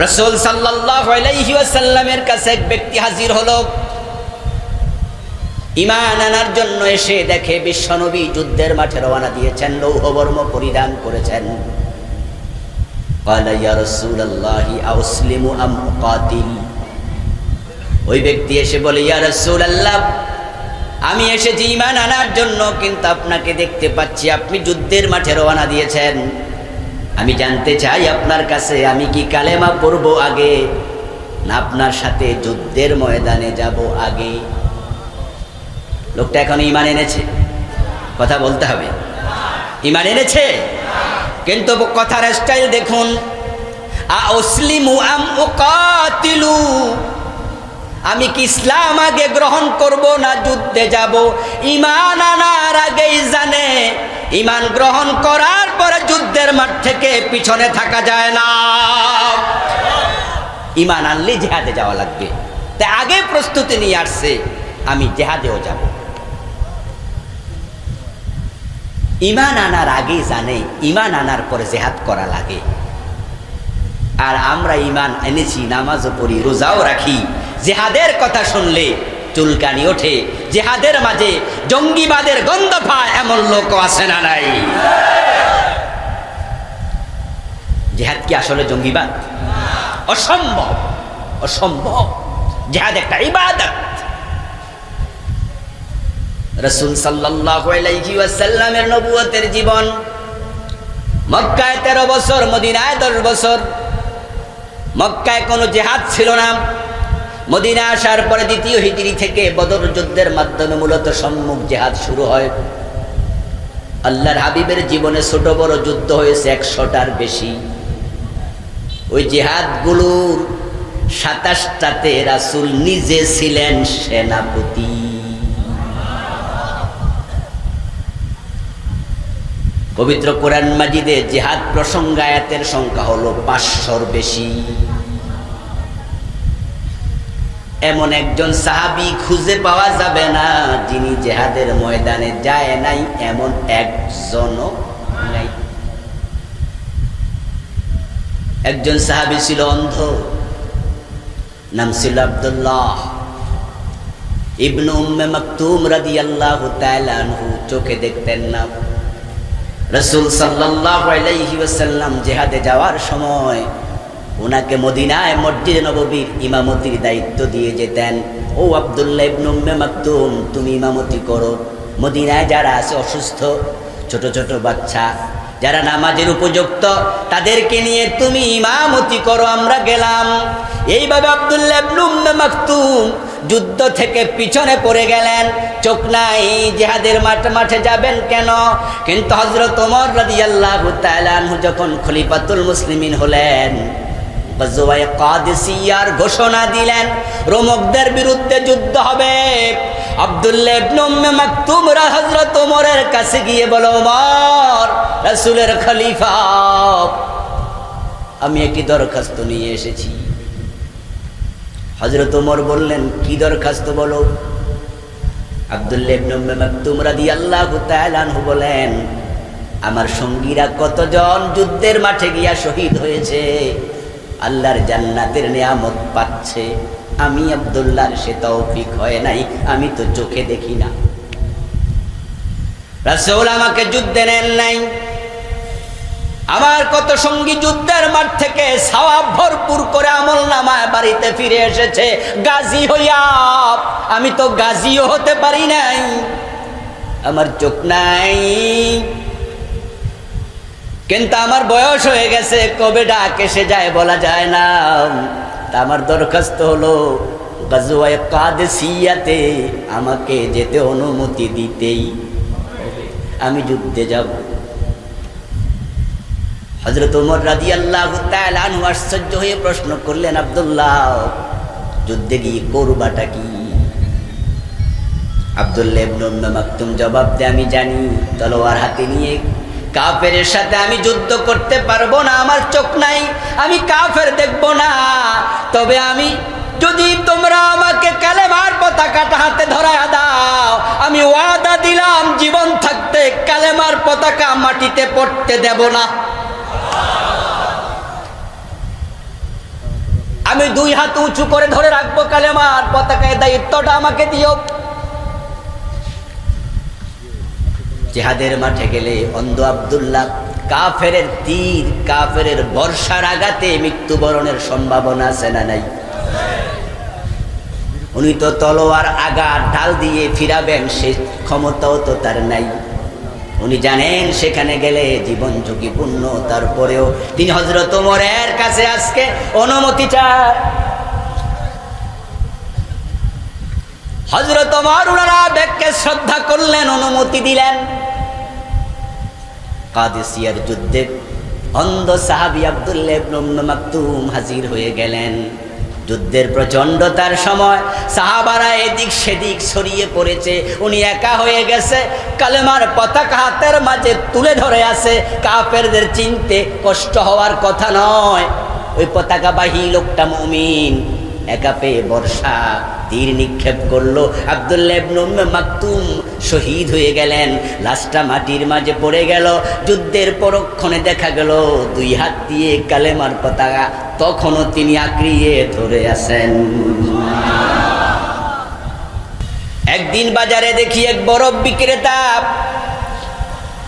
রাসূল সাল্লাল্লাহু আলাইহি ওয়াসাল্লামের কাছে এক ব্যক্তি হাজির হলো। ঈমান আনার জন্য এসে দেখে বিশ্বনবী যুদ্ধের মাঠে রওনা দিয়েছেন, লৌহবর্ম পরিধান করেছেন। ক্বালা ইয়া রাসূলুল্লাহি আউসলিমু আম উকাতিল। ওই ব্যক্তি এসে বলে, ইয়া রাসূলুল্লাহ, আমি এসেছি ঈমান আনার জন্য, কিন্তু আপনাকে দেখতে পাচ্ছি আপনি যুদ্ধের মাঠে রওনা দিয়েছেন। আমি জানতে চাই আপনার কাছে, আমি কি কালেমা পড়ব আগে না আপনার সাথে যুদ্ধের ময়দানে যাব আগে? লোকটা এখন ঈমান এনেছে, কথা বলতে হবে। ঈমান এনেছে, কিন্তু কথার স্টাইল দেখুন। আউসলিমু আম উকাতিলু, আমি কি ইসলাম আগে গ্রহণ করব না যুদ্ধে যাব? ঈমান আনার আগেই জানে ঈমান গ্রহণ করার পরে যুদ্ধের মাঠ থেকে পিছনে থাকা যায় না। ঈমান আনলে জিহাদে যাওয়া লাগবে, তাই আগে প্রস্তুতি নিয়ে আসছে, আমি জিহাদেও যাব। ঈমান আনার আগেই জানে ঈমান আনার পরে জিহাদ করা লাগে। আর আমরা ঈমান এনেছি, নামাজও পড়ি, রোজাও রাখি, জিহাদের কথা শুনলে চুলকানি ওঠে, জিহাদের মাঝে জঙ্গিবাদের গন্ধ পায়, এমন লোক আছে না নাই? জিহাদ কি আসলে জঙ্গিবাদ? অসম্ভব, অসম্ভব। জিহাদ একটা ইবাদত। রাসূল সাল্লাল্লাহু আলাইহি ওয়াসাল্লামের নবুয়তের জীবন, মক্কায় 13 বছর, মদিনায় 10 বছর। মক্কায় কোনো জিহাদ ছিল না। মদিনা আসার পরে দ্বিতীয় হিজরি থেকে বদর যুদ্ধের মাধ্যমে মূলত সম্মুখ জিহাদ শুরু হয়। আল্লাহর হাবিবের জীবনে ছোট বড় যুদ্ধ হয়েছে 100টার বেশি। ওই জিহাদগুলোর 27টাতে রাসূল নিজে ছিলেন সেনাপতি। পবিত্র কোরআন মাজিদে জিহাদ প্রসঙ্গায়াতের সংখ্যা হলো 500-র বেশি। এমন একজন সাহাবী খুঁজে পাওয়া যাবে না যিনি জিহাদের ময়দানে যায় নাই, এমন একজনও নাই। একজন সাহাবী ছিল অন্ধ, নাম ছিল আব্দুল্লাহ ইবনে উম্মে মাকতুম রাদিয়াল্লাহু তাআলা আনহু। চোখে দেখতেন না। রাসূল সাল্লাল্লাহু আলাইহি ওয়াসাল্লাম জিহাদে যাওয়ার সময় ওনাকে মদিনায় মসজিদে নববীর ইমামতির দায়িত্ব দিয়ে যেতেন। ও আব্দুল্লাহ ইবনে উম্মে মাকতুম, তুমি ইমামতি করো। মদিনায় যারা আছে অসুস্থ, ছোট ছোট বাচ্চা, যারা নামাজের উপযুক্ত, তাদেরকে নিয়ে তুমি ইমামতি করো, আমরা গেলাম। এইভাবে আব্দুল্লাহ ইবনে উম্মে মাকতুম যুদ্ধ থেকে পিছনে পড়ে গেলেন। চোখ নাই, জিহাদের মাঠে যাবেন কেন? কিন্তু হযরত ওমর রাদিয়াল্লাহু তাআলা আনহু যখন খলিফাতুল মুসলিমিন হলেন, গজওয়ায়ে কাদেসিয়ার ঘোষণা দিলেন, রোমকদের বিরুদ্ধে যুদ্ধ হবে। আব্দুল্লাহ ইবনে উম্মে মাকতুম হযরত ওমরের কাছে গিয়ে বলে, ওমর, রাসূলের খলিফা, আমি একটি দরখাস্ত নিয়ে এসেছি। হযরত ওমর বললেন, কি দরখাস্ত বলো? আব্দুল্লাহ ইবনে উম্মে মাকতুম রাদিয়াল্লাহু তাআলা আনহু বলেন, আমার সঙ্গীরা কতজন যুদ্ধের মাঠে গিয়া শহীদ হয়েছে, আল্লাহর জান্নাতের নিয়ামত পাচ্ছে, আমি আব্দুল্লাহর সে তৌফিক হয় নাই, আমি তো চোখে দেখি না। রাসূল আমাকে যুদ্ধে নেন নাই। আমার কত সঙ্গী যুদ্ধের মাঠ থেকে সওয়াব ভরপুর করে আমলনামায় বাড়িতে ফিরে এসেছে গাজী হইয়া, আমি তো গাজীও হতে পারি নাই, আমার চোখ নাই। কিন্তু আমার বয়স হয়ে গেছে, কবে ডাক এসে যায় বলা যায় না। তা আমার দরখাস্ত হলো, গজওয়ায়ে কাদেসিয়াতে আমাকে যেতে অনুমতি দিতেই হবে, আমি যুদ্ধে যাব। হযরত ওমর রাদিয়াল্লাহু তাআলা আনহু আশ্চর্য হয়ে প্রশ্ন করলেন, আব্দুল্লাহ, যুদ্ধে গিয়ে করবাটা কি? আব্দুল্লাহ ইবনে উম্মে মাকতুম জবাব দেয়, আমি জানি তলোয়ার হাতে নিয়ে কাফেরের সাথে আমি যুদ্ধ করতে পারবো না, আমার চোখ নাই, আমি কাফের দেখব না। তবে আমি যদি তোমরা আমাকে কালেমার পতাকাটা হাতে ধরায়া দাও, আমি ওয়াদা দিলাম জীবন থাকতে কালেমার পতাকা মাটিতে পড়তে দেব না। আমি 2 হাত উঁচু করে ধরে রাখবো কালেমার পতাকায়, দায়িত্বটা আমাকে দিও। জিহাদের মাঠে গেলে অন্ধ আব্দুল্লাহ কাফেরের তীর, কাফেরের বর্ষার আঘাতে মৃত্যুবরণের সম্ভাবনা আছে না নাই? উনি তো তলোয়ার আঘাত ঢাল দিয়ে ফিরাবেন সে ক্ষমতাও তো তার নাই। উনি জানেন সেখানে গেলে জীবন ঝুঁকিপূর্ণ, তারপরেও তিনি হযরত ওমরের কাছে আজকে অনুমতি চান। হযরত ওমর উনারা ব্যাগকে শ্রদ্ধা করলেন, অনুমতি দিলেন। কাদেসিয়ার যুদ্ধে অন্ধ সাহাবী আব্দুল্লাহ ইবনে উম্মে মাকতুম হাজির হয়ে গেলেন। যুদ্ধের প্রচণ্ডতার সময় সাহাবারা এদিক সেদিক ছড়িয়ে পড়েছে, উনি একা হয়ে গেছে, কালেমার পতাকা হাতের মাঝে তুলে ধরে আছে। কাফেরদের চিনতে কষ্ট হওয়ার কথা নয়, ওই পতাকাবাহী লোকটা মুমিন। একা পেয়ে বর্ষা তীর নিক্ষেপ করলো, আব্দুল্লাহ ইবনে উম্মে মাকতুম শহীদ হয়ে গেলেন, লাশটা মাটির মাঝে পড়ে গেল। যুদ্ধের পরক্ষণে দেখা গেল 2 হাত দিয়ে কালেমার পতাকা তখনও তিনি আঁকড়িয়ে ধরে আছেন। একদিন বাজারে দেখি এক বরফ বিক্রেতা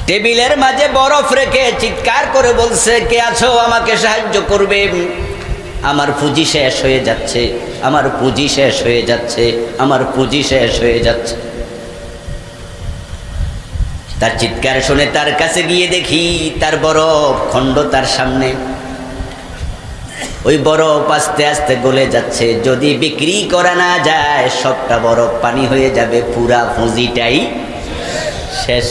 টেবিলের মাঝে বরফ রেখে চিৎকার করে বলছে, কে আছো, আমাকে সাহায্য করবে, আমার পুঁজি শেষ হয়ে যাচ্ছে, আমার পুঁজি শেষ হয়ে যাচ্ছে, আমার পুঁজি শেষ হয়ে যাচ্ছে। তার চিৎকার শুনে তার কাছে গিয়ে দেখি তার বরফ খণ্ড তার সামনে, ওই বরফ আস্তে আস্তে গলে যাচ্ছে। যদি বিক্রি করা না যায় সবটা বরফ পানি হয়ে যাবে, পুরা পুঁজিটাই শেষ।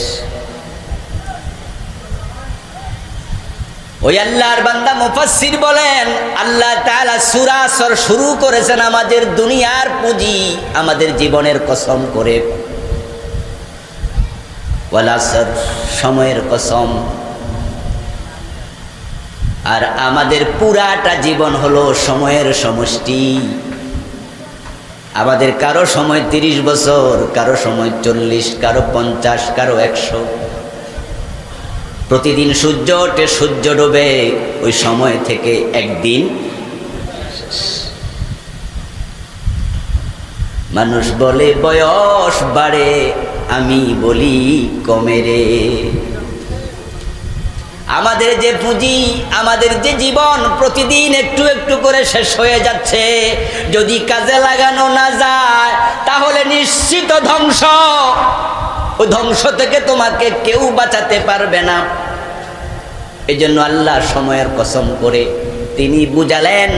ওই আল্লাহর বান্দা মুফাসসির বলেন, আল্লাহ তাআলা সূরা আসর শুরু করেছেন আমাদের দুনিয়ার পুঁজি, আমাদের জীবনের কসম করে। ওয়াল আসর, সময়ের কসম। আর আমাদের পুরাটা জীবন হলো সময়ের সমষ্টি। আমাদের কারো সময় 30 বছর, কারো সময় 40, কারো 50, কারো 100। প্রতিদিন সূর্য ওঠে, সূর্য ডোবে, ওই সময় থেকে একদিন। মানুষ বলে বয়স বাড়ে, আমি বলি কমে রে। আমাদের যে পুঁজি, আমাদের যে জীবন প্রতিদিন একটু একটু করে শেষ হয়ে যাচ্ছে। যদি কাজে লাগানো না যায় তাহলে নিশ্চিত ধ্বংস। ওই ধ্বংস থেকে তোমাকে কেউ বাঁচাতে পারবে না। এই জন্য আল্লাহ সময়ের কসম করে তিনি বুঝালেন,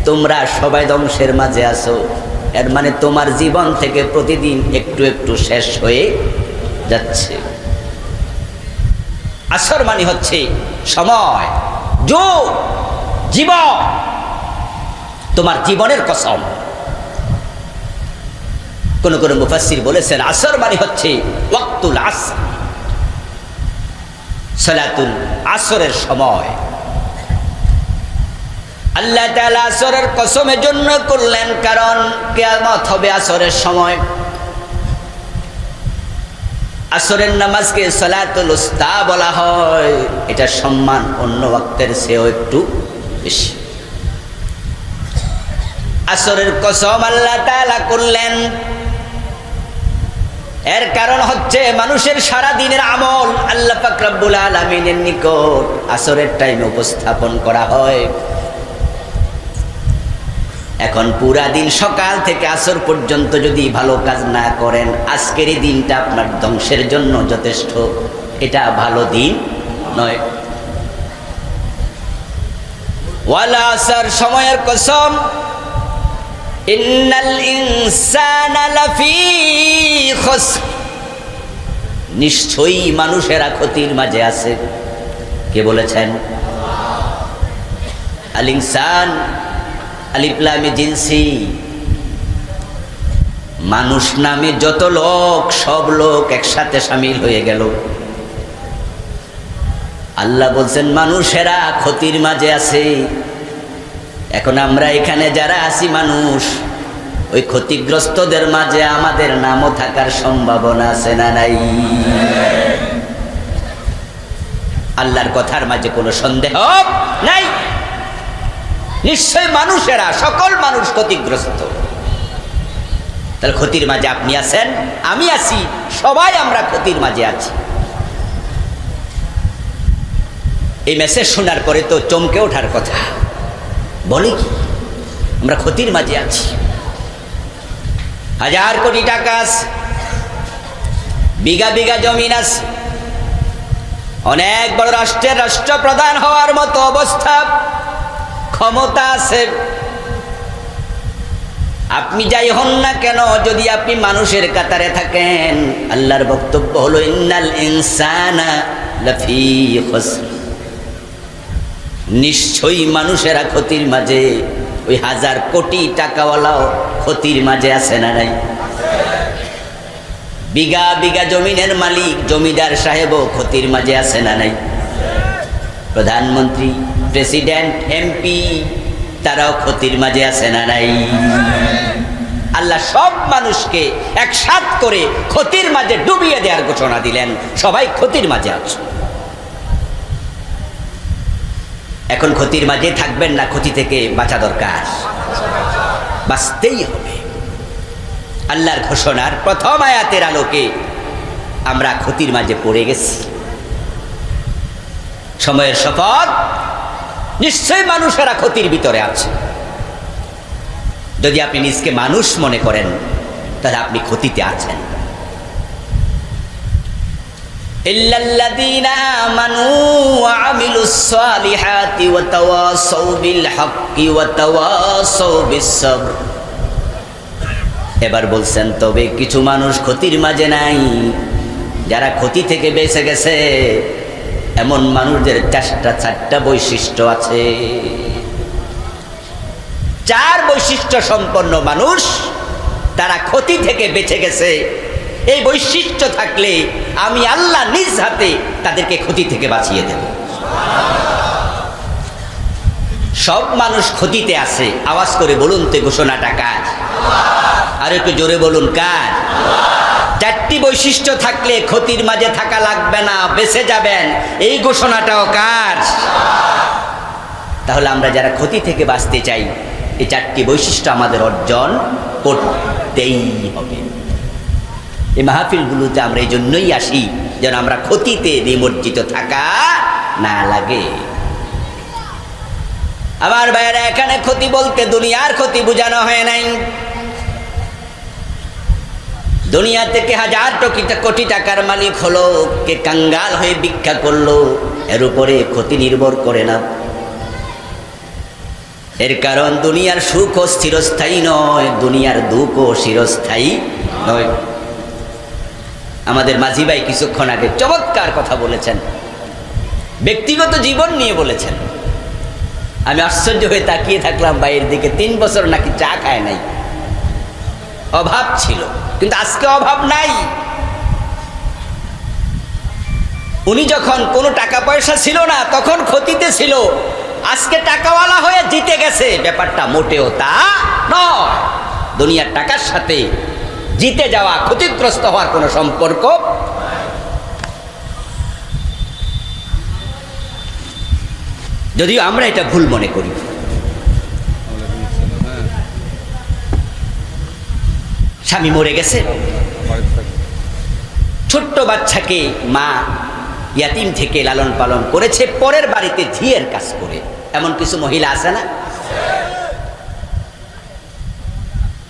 তোমরা সবাই ধ্বংসের মাঝে আছো। এর মানে তোমার জীবন থেকে প্রতিদিন একটু একটু শেষ হয়ে যাচ্ছে। আসর মানে হচ্ছে সময়, যুগ, জীবন, তোমার জীবনের কসম। কোন কোন মুফাসসির বলেছেন আসর মানে হচ্ছে ওয়াক্তুল আসর, সালাতুল আসরের সময়। আল্লাহ তাআলা আসরের কসম এজন্য করলেন কারণ কিয়ামত হবে আসরের সময়। আসরের নামাজকে সালাতুল উস্তা বলা হয়, এটা সম্মান অন্য ওয়াক্তের চেয়েও একটু বেশি। আসরের কসম আল্লাহ তাআলা করলেন, এর কারণ হচ্ছে মানুষের সারা দিনের আমল আল্লাহ পাক রব্বুল আলামিনের নিকট আসরের টাইমে উপস্থাপন করা হয়। এখন পুরা দিন সকাল থেকে আসর পর্যন্ত যদি ভালো কাজ না করেন, আজকের এই দিনটা আপনার ধ্বংসের জন্য যথেষ্ট। এটা ভালো দিন নয়। ওয়ালা আসর, সময়ের কসম। ইন্নাল ইনসানা লাফি খুসর, নিশ্চয়ই মানুষেরা ক্ষতির মাঝে আছে। কে বলেছেন? আল ইনসান, আলিফ লাম জিনসি। মানুষ নামে যত লোক, সব লোক একসাথে শামিল হয়ে গেল। আল্লাহ বলছেন মানুষেরা ক্ষতির মাঝে আছে। এখন আমরা এখানে যারা আছি মানুষ, ওই ক্ষতিগ্রস্তদের মাঝে আমাদের নামও থাকার সম্ভাবনা আছে না নাই? আল্লাহর কথার মাঝে কোনো সন্দেহ নাই। নিশ্চয় মানুষেরা, সকল মানুষ ক্ষতিগ্রস্ত। তাহলে ক্ষতির মাঝে আপনি আছেন, আমি আছি, সবাই আমরা ক্ষতির মাঝে আছি। এই মেসেজ শোনার পরে তো চমকে ওঠার কথা, বলে কি আমরা ক্ষতির মাঝে আছি। 1000 কোটি টাকা আছে, বিঘা বিঘা জমিন আছে, অনেক বড় রাষ্ট্রের রাষ্ট্রপ্রধান হওয়ার মতো অবস্থা, ক্ষমতা আছে। আপনি যাই হন না কেন, যদি আপনি মানুষের কাতারে থাকেন, আল্লাহর বক্তব্য হলো ইন্নাল ইনসানা লাফি খুসর, নিশ্চয়ই মানুষেরা ক্ষতির মাঝে। ওই 1000 কোটি টাকাওয়ালাও ক্ষতির মাঝে আছে না নাই? বিঘা বিঘা জমিনের মালিক জমিদার সাহেবও ক্ষতির মাঝে আছে না নাই? প্রধানমন্ত্রী, প্রেসিডেন্ট, এমপি তারাও ক্ষতির মাঝে আছে না নাই? আল্লাহ সব মানুষকে একসাথ করে ক্ষতির মাঝে ডুবিয়ে দেওয়ার ঘোষণা দিলেন, সবাই ক্ষতির মাঝে আছে। এখন ক্ষতির মাঝে থাকবেন না, ক্ষতি থেকে বাঁচা দরকার, বাঁচতেই হবে। আল্লাহর ঘোষণার প্রথম আয়াতের আলোকে আমরা ক্ষতির মাঝে পড়ে গেছি। সময়ের শপথ, নিশ্চয় মানুষেরা ক্ষতির ভিতরে আছে। যদি আপনি নিজকে মানুষ মনে করেন, তাহলে আপনি ক্ষতিতে আছেন। ইল্লাল্লাযীনা আমানু ওয়া আমিলুস সালিহাতি ওয়া তাওয়াসাউ বিল হাক্কি ওয়া তাওয়াসাউ বিস সাবর। এবার বলছেন, তবে কিছু মানুষ ক্ষতির মাঝে নাই। যারা ক্ষতি থেকে বেঁচে গেছে, এমন মানুষদের 4টা বৈশিষ্ট্য আছে। 4 বৈশিষ্ট্য সম্পন্ন মানুষ, তারা ক্ষতি থেকে বেঁচে গেছে। এই বৈশিষ্ট্য থাকলে আমি আল্লাহ নিজ হাতে তাদেরকে ক্ষতি থেকে বাঁচিয়ে দেব। সব মানুষ ক্ষতিতে আছে, আওয়াজ করে বলুন তো ঘোষণাটা কার? আর একটু জোরে বলুন কার? 4টি বৈশিষ্ট্য থাকলে ক্ষতির মাঝে থাকা লাগবে না, বেঁচে যাবেন, এই ঘোষণাটাও কার? তাহলে আমরা যারা ক্ষতি থেকে বাঁচতে চাই, এই 4টি বৈশিষ্ট্য আমাদের অর্জন করতেই হবে। এই মাহফিলগুলোতে আমরা এই জন্যই আসি, যেন আমরা ক্ষতিতে নিমজ্জিত থাকা না লাগে। আমার ভাইয়েরা, এখানে ক্ষতি বলতে দুনিয়ার ক্ষতি বোঝানো হয় নাই। দুনিয়া থেকে 1000 কোটি টাকার মালিক হলো, কে কাঙ্গাল হয়ে ভিক্ষা করলো, এর উপরে ক্ষতি নির্ভর করে না। এর কারণ দুনিয়ার সুখও চিরস্থায়ী নয়, দুনিয়ার দুঃখও চিরস্থায়ী নয়। আমাদের মাঝি ভাই কিছুক্ষণ আগে চমৎকার কথা বলেছেন, ব্যক্তিগত জীবন নিয়ে বলেছেন। আমি আশ্চর্য হয়ে তাকিয়ে থাকলাম ভাইয়ের দিকে। 3 বছর নাকি চা খায় নাই, অভাব ছিল, কিন্তু আজকে অভাব নাই। উনি যখন কোনো টাকা পয়সা ছিল না, তখন ক্ষতিতে ছিল, আজকে টাকাওয়ালা হয়ে জিতে গেছে। ব্যাপারটা মোটেও তা নয়। দুনিয়ার টাকার সাথে জিতে যাওয়া, ক্ষতিগ্রস্ত হওয়ার কোনো সম্পর্ক। যদিও আমরা এটা ভুল মনে করি। স্বামী মরে গেছে, ছোট্ট বাচ্চাকে মা ইয়াতিম থেকে লালন পালন করেছে, পরের বাড়িতে ঝিয়ের কাজ করে। এমন কিছু মহিলা আছে না?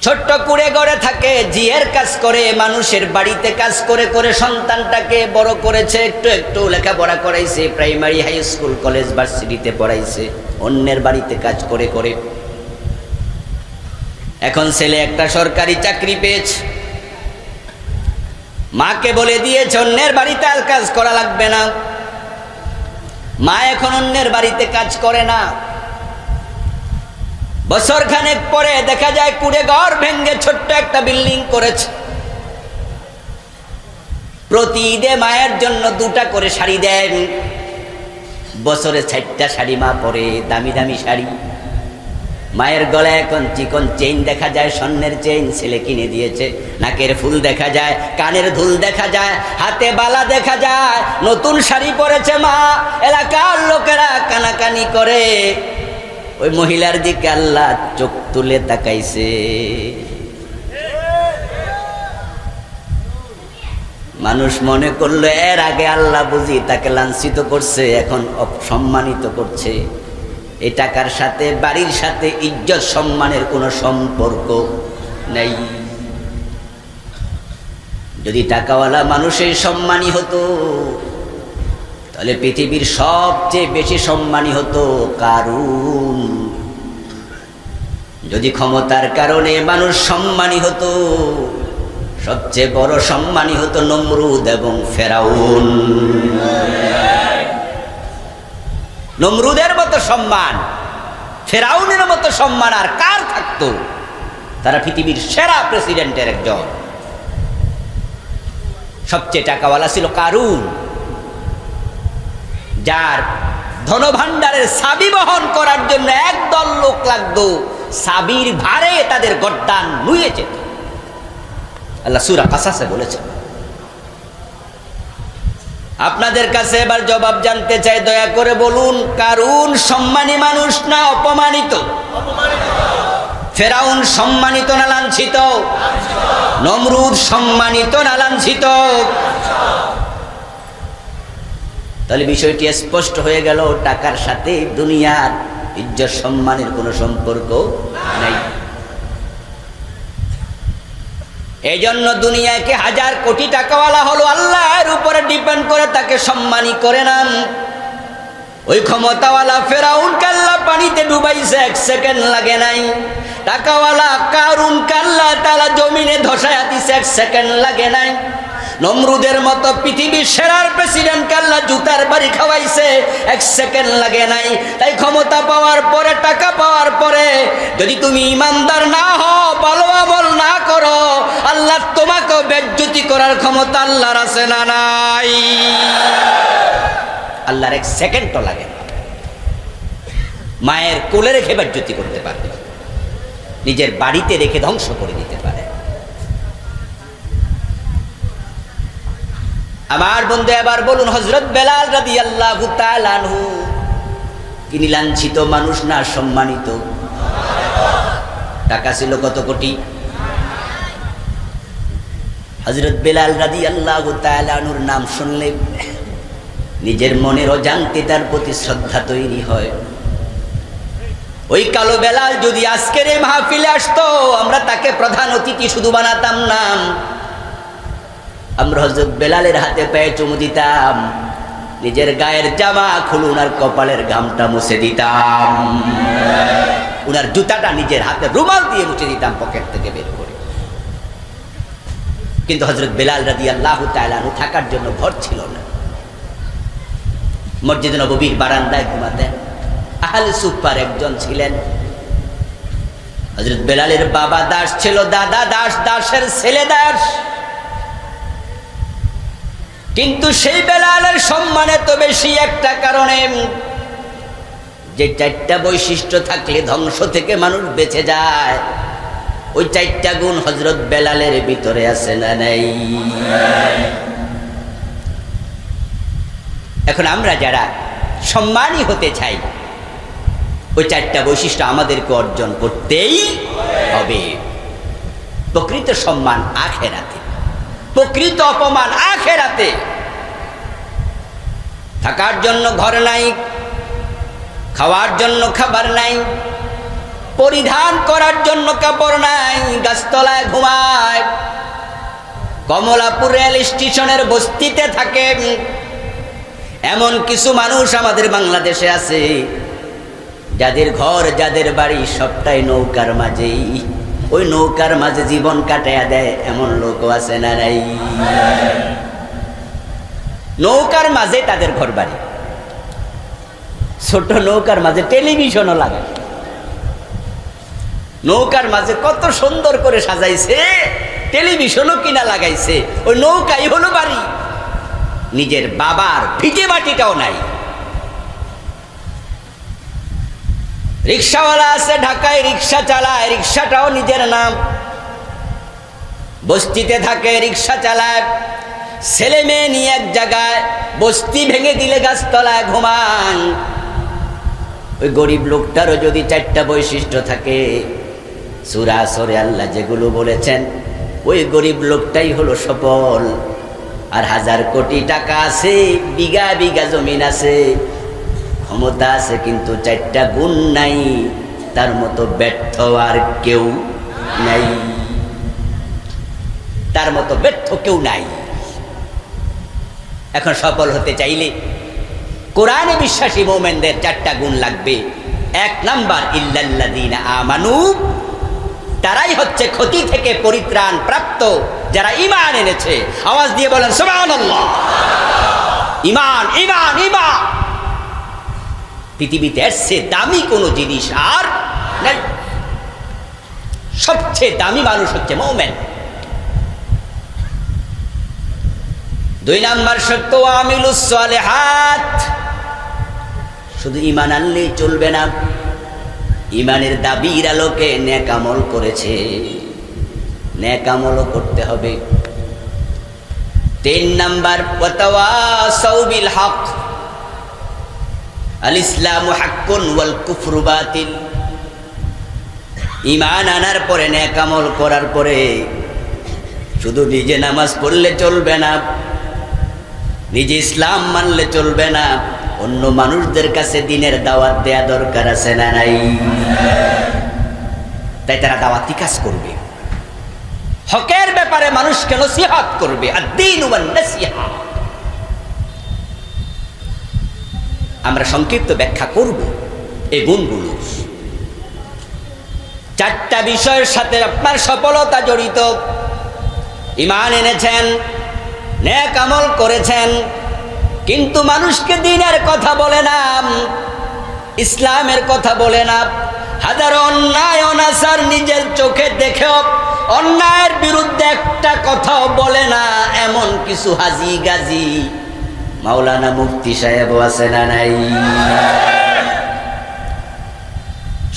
ছোট্ট কুড়ে ঘরে থাকে, ঝিয়ের কাজ করে, মানুষের বাড়িতে কাজ করে করে সন্তানটাকে বড় করেছে, একটু একটু লেখাপড়া করাইছে, প্রাইমারি, হাই স্কুল, কলেজ, ভার্সিটিতে পড়াইছে, অন্যের বাড়িতে কাজ করে করে। এখন ছেলে একটা সরকারি চাকরি পেয়েছে, মাকে বলে দিয়েছে অন্যের বাড়িতে আর কাজ করা লাগবে না। মা এখন অন্যের বাড়িতে কাজ করে না। বছর খানেক পরে দেখা যায় কুড়ে ঘর ভেঙে ছোট্ট একটা বিল্ডিং করেছে। প্রতি ঈদে মায়ের জন্য 2টা করে শাড়ি দেন। বছরে 4টা শাড়ি মা পরে, দামি দামি শাড়ি। মায়ের গলায় এখন চিকন চেইন দেখা যায়, স্বর্ণের চেইন ছেলে কিনে দিয়েছে। নাকের ফুল দেখা যায়, কানের দুল দেখা যায়, হাতে বালা দেখা যায়। নতুন শাড়ি পরেছে মা, এলাকার লোকেরা কানাকানি করে। ওই মহিলার দিকে আল্লাহ চোখ তুলে তাকাইছে। মানুষ মনে করলো এর আগে আল্লাহ বুঝি তাকে লাঞ্ছিত করছে, এখন অপসম্মানিত করছে। এই টাকার সাথে বাড়ির সাথে ইজ্জত সম্মানের কোনো সম্পর্ক নেই। যদি টাকাওয়ালা মানুষের সম্মানী হতো তাহলে পৃথিবীর সবচেয়ে বেশি সম্মানী হতো কারুন। যদি ক্ষমতার কারণে মানুষ সম্মানী হতো, সবচেয়ে বড় সম্মানী হতো নমরুদ এবং ফেরাউন। নমরুদের মতো সম্মান, ফেরাউনের মতো সম্মান আর কার থাকতো? তারা পৃথিবীর সেরা প্রেসিডেন্টের একজন। সবচেয়ে টাকাওয়ালা ছিল কারুন, যার ধনভাণ্ডারের চাবি বহন করার জন্য একদল লোক লাগতো, চাবির ভারে তাদের গর্দান নুয়ে যেত। আল্লাহ সূরা কাসাসে বলেছেন। আপনাদের কাছে এবার জবাব জানতে চাই, দয়া করে বলুন, কারুন সম্মানী মানুষ না অপমানিত? ফেরাউন সম্মানিত না লাঞ্ছিত? নমরুদ সম্মানিত না লাঞ্ছিত? তাহলে বিষয়টি স্পষ্ট হয়ে গেল, টাকার সাথে দুনিয়ার ইজ্জত সম্মানের কোনো সম্পর্ক নেই। এই জন্য দুনিয়াকে হাজার কোটি টাকাওয়ালা হলো আল্লাহর উপরে ডিপেন্ড করে তাকে সম্মানী করে না। ওই ক্ষমতাওয়ালা ফেরাউনকে আল্লাহ পানিতে ডুবাইছে, 1 সেকেন্ড লাগে নাই। টাকাওয়ালা কারুনকে আল্লাহ তাআলা জমিনে ধসায়া দিছে, 1 সেকেন্ড লাগে নাই। নমরুদের মতো পৃথিবীর সেরার প্রেসিডেন্টকে আল্লাহ জুতার বাড়ি খাওয়াইছে, 1 সেকেন্ড লাগে নাই। তাই ক্ষমতা পাওয়ার পরে, টাকা পাওয়ার পরে যদি তুমি ইমানদার না হও, ভালো আমল না করো, আল্লাহ তোমাকেও বেজ্জতি করার ক্ষমতা আল্লাহর আছে না নাই? আল্লাহর 1 সেকেন্ডও লাগে না। মায়ের কোলে রেখে বেজ্জতি করতে পারবে, নিজের বাড়িতে রেখে ধ্বংস করে দিতে পারে। আমার বন্ধু, এবার বলুন, হযরত বেলাল রাদিয়াল্লাহু তাআলা আনহু তিনি লাঞ্ছিত মানুষ না সম্মানিত? টাকা ছিল কত কোটি? হযরত বেলাল রাদিয়াল্লাহু তাআলা আনহুর নাম শুনলে নিজের মনের অজান্তে তার প্রতি শ্রদ্ধা তৈরি হয়। ওই কালো বেলাল যদি আজকের এই মাহফিলে আসতো, আমরা তাকে প্রধান অতিথি শুধু বানাতাম না, আমরা হযরত বেলালের হাতে পায়ে চুমু দিতাম, নিজের গায়ের জামা খুলে উনার কপালের ঘামটা মুছে দিতাম, উনার জুতাটা নিজের হাতে রুমাল দিয়ে মুছে দিতাম পকেট থেকে বের করে। কিন্তু হযরত বেলাল রাদিয়াল্লাহু তাআলা আনহু থাকার জন্য ঘর ছিল না। মসজিদ নববীর বারান্দায় ঘুমাতেন। আহলে সুফার একজন ছিলেন। হযরত বেলালের বাবা দাস ছিল, দাদা দাস, দাসের ছেলে দাস। কিন্তু সেই বেলালের সম্মান এত বেশি একটা কারণে, যে 4টা বৈশিষ্ট্য থাকলে ধ্বংস থেকে মানুষ বেঁচে যায়, ওই 4টা গুণ হযরত বেলালের ভিতরে আছে না নাই? এখন আমরা যারা সম্মানী হতে চাই, ওই 4টা বৈশিষ্ট্য আমাদেরকে অর্জন করতেই হবে। প্রকৃত সম্মান আখিরাতে, প্রকৃত অপমান আখিরাতে। থাকার জন্য ঘর নাই, খাওয়ার জন্য খাবার নাই, পরিধান করার জন্য কাপড় নাই, গাছতলায় ঘুমায়, কমলাপুর রেল স্টেশনের বস্তিতে থাকে। এমন কিছু মানুষ আমাদের বাংলাদেশে আছে যাদের ঘর, যাদের বাড়ি সবটাই নৌকার মাঝেই, ওই নৌকার মাঝে জীবন কাটাইয়া দেয়, এমন লোকও আছে না নাই? নৌকার মাঝে তাদের ঘর বাড়ি, ছোট নৌকার মাঝে টেলিভিশনও লাগায়, নৌকার মাঝে কত সুন্দর করে সাজাইছে, টেলিভিশনও কিনা লাগাইছে, ওই নৌকাই হলো বাড়ি। নিজের বাবার ভিটে মাটিটাও নাই। রিক্সাওয়ালা আছে ঢাকায়, রিক্সা চালায়, রিক্সাটাও নিজের নাম। বস্তিতে থাকে, রিক্সা চালায়, ছেলে মেয়ে নিয়ে এক জায়গায়, বস্তি ভেঙে দিলে গাছতলায় ঘুমান। ওই গরিব লোকটারও যদি 4টা বৈশিষ্ট্য থাকে, সূরা আসরে আল্লাহ যেগুলো বলেছেন, ওই গরিব লোকটাই হলো সফল। আর 1000 কোটি টাকা আছে, বিঘা বিঘা জমিন আছে, ক্ষমতা আছে, কিন্তু 4টা গুণ নাই, তার মতো ব্যর্থ আর কেউ নাই। তার মতো ব্যর্থ কেউ নাই। এখন সফল হতে চাইলে কোরআনে বিশ্বাসী মুমিনদের 4টা গুণ লাগবে। 1 নাম্বার, ইল্লাল্লাযীনা আমানু, তারাই হচ্ছে ক্ষতি থেকে পরিত্রাণ প্রাপ্ত যারা ঈমান এনেছে। আওয়াজ দিয়ে বলেন সুবহানাল্লাহ। ঈমান, ঈমান, ঈমান। পৃথিবীতে এর চেয়ে দামি কোনো জিনিস আর নাই। সবচেয়ে দামি মানুষ হচ্ছে মুমিন। 2 নাম্বার শর্ত, আমিলুস সালিহাত। শুধু ঈমান আনলেই চলবে না, ঈমানের দাবির আলোকে নেক আমল করেছে, নেক আমলও করতে হবে। 3 নাম্বার, ওয়াতাওয়াসাউ বিল হক। আল ইসলামু হাক্কুন ওয়াল কুফরু বাতিল। ঈমান আনার পরে, নেক আমল করার পরে শুধু নিজে নামাজ পড়লে চলবে না, নিজে ইসলাম মানলে চলবে না, অন্য মানুষদের কাছে দ্বীনের দাওয়াত দেয়া দরকার আছে না নাই? তাই তারা দাওয়াতি কাজ করবে, হকের ব্যাপারে মানুষকে নসিহত করবে। আদ-দীন ওয়ান নাসিহা। আমরা সংক্ষিপ্ত ব্যাখ্যা করব এই গুণগুলো। 4টা বিষয়ের সাথে আপনার সফলতা জড়িত। ঈমান এনেছেন, নেক আমল করেছেন, কিন্তু মানুষকে দ্বীনের কথা বলে না, ইসলামের কথা বলে না। হাজারো অন্যায় অনাচার নিজের চোখে দেখেও অন্যায়ের বিরুদ্ধে একটা কথাও বলে না, এমন কিছু হাজি গাজী মাওলানা মুফতি সাহেবও আছে না নাই?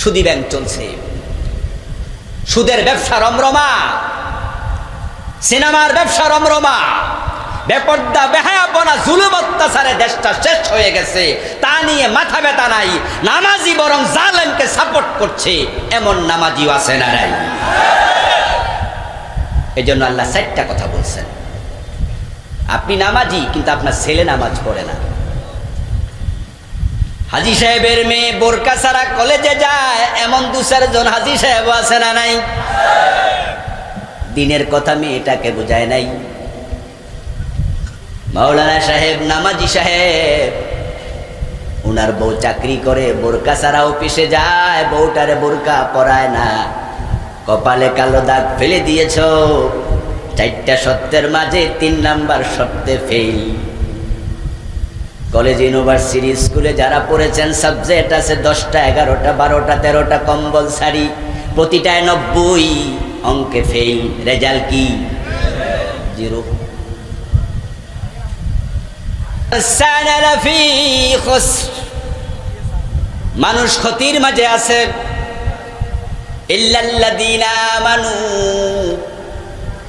সুদী ব্যাংক চলছে, সুদের ব্যবসা রমরমা, সিনেমার ব্যবসা রমরমা, বেপর্দা বেহায়াপনা জুলুম অত্যাচারে দেশটা শেষ হয়ে গেছে, তা নিয়ে মাথা ব্যথা নাই। নামাজি বরং জালেমকে সাপোর্ট করছে, এমন নামাজিও আছে না নাই? এই জন্য আল্লাহ 4টা কথা বলছেন। আপনি নামাজি, কিন্তু আপনার ছেলে নামাজ পড়ে না। হাজী সাহেবের মেয়ে বোরকা ছাড়া কলেজে যায়, এমন 2-4 জন হাজী সাহেব আছে না নাই? দ্বীনের কথা মেয়েটাকে বোঝায় নাই। মাওলানা সাহেব, নামাজি সাহেব, উনার বউ চাকরি করে, বোরকা ছাড়া অফিসে যায়, বউটারে বোরকা পরায় না, কপালে কালো দাগ ফেলে দিয়েছ। 4টা সত্যের মাঝে 3 নাম্বার সত্যে ফেল। কলেজ, ইউনিভার্সিটি, স্কুলে যারা পড়েছেন, সাবজেক্ট আছে 10টা, 11টা, 12টা, 13টা কম্পালসারি, প্রতিটায় 90, অঙ্কে ফেল। রেজাল্ট কি? 0। মানুষ ক্ষতির মাঝে আছে। ইল্লাল্লাযীনা আমানু।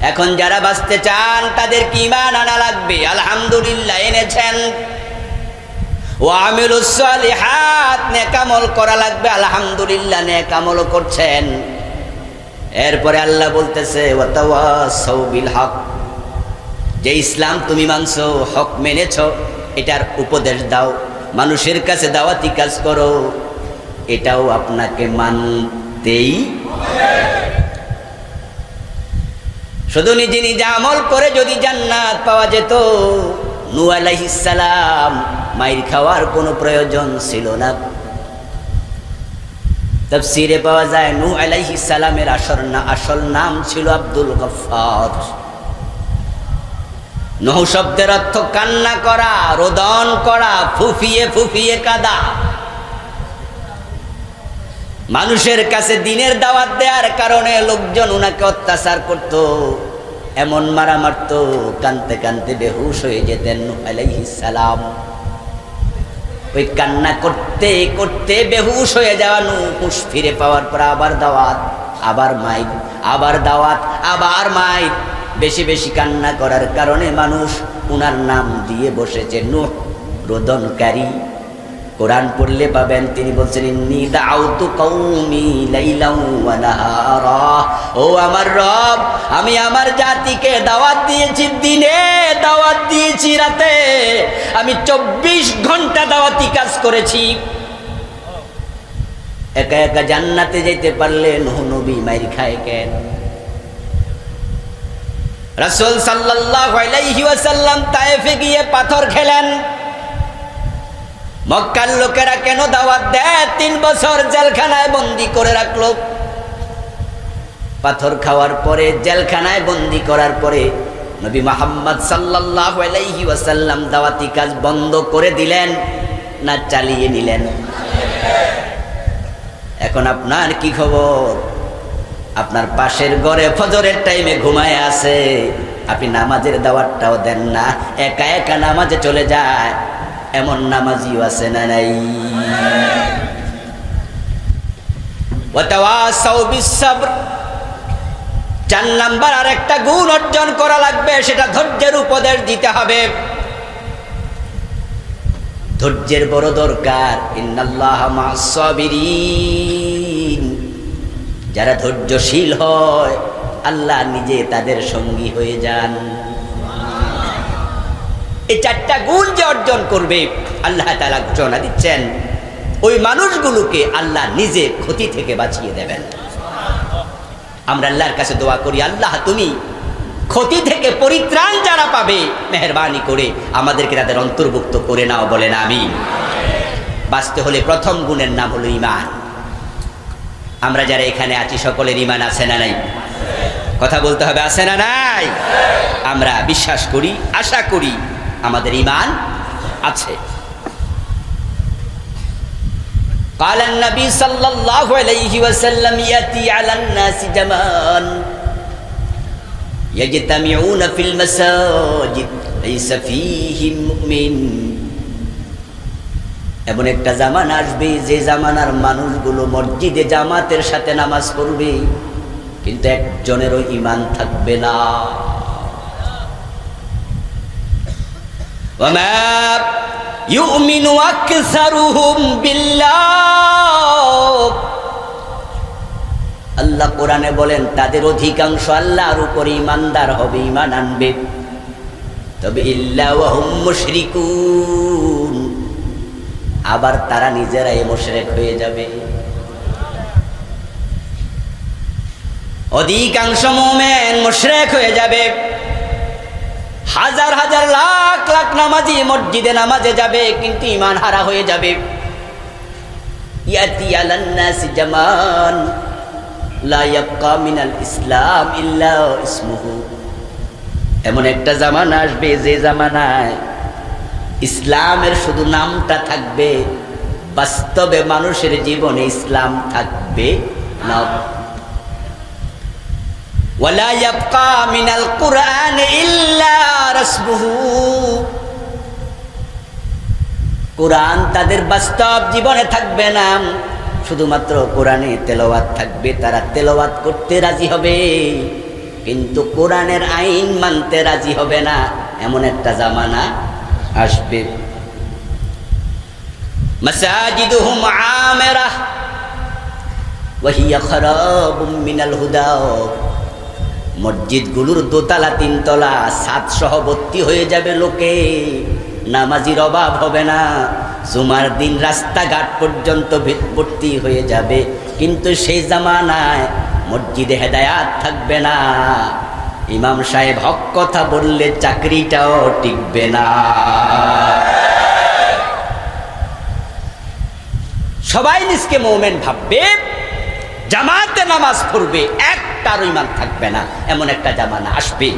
এখন যারা বাঁচতে চান তাদেরকে ঈমান আনা লাগবে। আলহামদুলিল্লাহ এনেছেন। ওয়া আমিলুস সালিহাত, নেক আমল করা লাগবে। আলহামদুলিল্লাহ নেক আমলও করছেন। এরপরে আল্লাহ বলতেছে ওয়াতাওয়াসাউ বিল হক। যে ইসলাম তুমি মানছো, হক মেনেছো, এটার উপদেশ দাও, মানুষের কাছে দাওয়াতি কাজ করো, এটাও আপনাকে মানতেই। শুধু নিজে নিজে আমল করে যদি জান্নাত পাওয়া যেত, নূহ আলাইহিস সালাম মাইর খাওয়ার কোনো প্রয়োজন ছিল না। তাফসীরে পাওয়া যায় নূহ আলাইহিস সালামের আসল নাম ছিল আব্দুল গফফার। নূহ শব্দের অর্থ কান্না করা, রোদন করা, ফুফিয়ে ফুফিয়ে কাঁদা। মানুষের কাছে দ্বীনের দাওয়াত দেওয়ার কারণে লোকজন উনাকে অত্যাচার করত, এমন মারা মারত, কানতে কানতে বেহুশ হয়ে যেতেন নূহ আলাইহিস সালাম। ওই কান্না করতে করতে বেহুশ হয়ে যাওয়া নূহ হুঁশ ফিরে পাওয়ার পর আবার দাওয়াত, আবার মাইর, আবার দাওয়াত, আবার মাইর। বেশি বেশি কান্না করার কারণে মানুষ উনার নাম দিয়ে বসেছে নূহ, রোদনকারী। কোরআন পড়লে পাবেন তিনি বলছেন ইন্নী দাউতু কওমি লাইলাও ওয়া নাহারা। ও আমার রব, আমি আমার জাতিকে দাওয়াত দিয়েছি দিনে, দাওয়াত দিয়েছি রাতে, আমি 24 ঘন্টা দাওয়াতি কাজ করেছি। একা একা জান্নাতে যেতে পারলে নূহ নবী মাইর খায় কেন? রাসূল সাল্লাল্লাহু আলাইহি ওয়াসাল্লাম তায়েফে গিয়ে পাথর খেলেন। মক্কার লোকেরা কেন দাওয়াত দেয়? 3 বছর জেলখানায় বন্দী করে রাখলো। পাথর খাওয়ার পরে, জেলখানায় বন্দী করার পরে নবী মুহাম্মদ সাল্লাল্লাহু আলাইহি ওয়াসাল্লাম দাওয়াতি কাজ বন্ধ করে দিলেন না চালিয়ে নিলেন? এখন আপনার কি খবর? আপনার পাশের ঘরে ফজরের টাইমে ঘুমায় আছে, আপনি নামাজের দাওয়াতটাও দেন না, একা একা নামাজে চলে যায়। এমন নামাজিও আছে না নাই? ওয়াতাওয়াসাউ বিসসবর। 4 নাম্বার আর একটা গুণ অর্জন করা লাগবে, সেটা ধৈর্যের উপদেশ দিতে হবে। ধৈর্যের বড় দরকার। ইন্নাল্লাহা মা'আস সাবিরিন। যারা ধৈর্যশীল হয় আল্লাহ নিজে তাদের সঙ্গী হয়ে যান। এই 4টা গুণ যে অর্জন করবে, আল্লাহ তাআলা ঘোষণা দিচ্ছেন ওই মানুষগুলোকে আল্লাহ নিজে ক্ষতি থেকে বাঁচিয়ে দেবেন। আমরা আল্লাহর কাছে দোয়া করি, আল্লাহ তুমি ক্ষতি থেকে পরিত্রাণ যারা পাবে মেহেরবানি করে আমাদেরকে তাদের অন্তর্ভুক্ত করে নাও, বলেন আমিন। বাঁচতে হলে প্রথম গুণের নাম হলো ঈমান। আমরা যারা এখানে আছি সকলের ঈমান আছে না নাই? কথা বলতে হবে, আছে না নাই? আমরা বিশ্বাস করি, আশা করি আমাদের ঈমান আছে। قال النبي صلى الله عليه وسلم يأتي على الناس زمان يجتمعون في المساجد ليس فيهم مؤمن। এমন একটা জামানা আসবে যে জামানার মানুষগুলো মসজিদে জামাতের সাথে নামাজ পড়বে কিন্তু একজনেরও ঈমান থাকবে না। ওয়ামা ইউমিনু আকসারুহুম বিল্লাহ। আল্লাহ কোরআনে বলেন তাদের অধিকাংশ আল্লাহর উপর ঈমানদার হবে, ঈমান আনবে, তবে ইল্লা ওয়া হুম মুশরিকুন, আবার তারা নিজেরাই মুশরিক হয়ে যাবে। অধিকাংশ মুমিন মুশরিক হয়ে যাবে। হাজার হাজার লাখ লাখ নামাজি মসজিদে নামাজে যাবে কিন্তু ঈমান হারা হয়ে যাবে। ইয়াতি আলান নাসি জামান লা ইয়াবকা মিনাল ইসলাম ইল্লা ইসমুহু। এমন একটা জামানা আসবে যে জামানায় ইসলামের শুধু নামটা থাকবে, বাস্তবে মানুষের জীবনে ইসলাম থাকবে না। ওয়ালা ইয়াবকা মিনাল কুরআন ইল্লা রাসমুহু। কোরআন তাদের বাস্তব জীবনে থাকবে না, শুধুমাত্র কোরআনে তেলাওয়াত থাকবে। তারা তেলাওয়াত করতে রাজি হবে কিন্তু কোরআনের আইন মানতে রাজি হবে না। এমন একটা জামানা আসবে। মাসাজিদুহুম আমিরাহ ওয়া হিয়া খারাবুম মিনাল হুদা। মসজিদগুলোর দোতলা তিনতলা ছাদ সহ ভর্তি হয়ে যাবে লোকে, নামাজির অভাব হবে না। জুমার দিন রাস্তাঘাট পর্যন্ত ভর্তি হয়ে যাবে কিন্তু সেই জামানায় মসজিদে হেদায়াত থাকবে না। ইমাম সাহেব হক কথা বললে চাকরিটাও টিকবে না। সবাই নিজকে মুমিন ভাববে, জামাতে নামাজ পড়বে, একটার ঈমান থাকবে না। এমন একটা জামানা আসবে।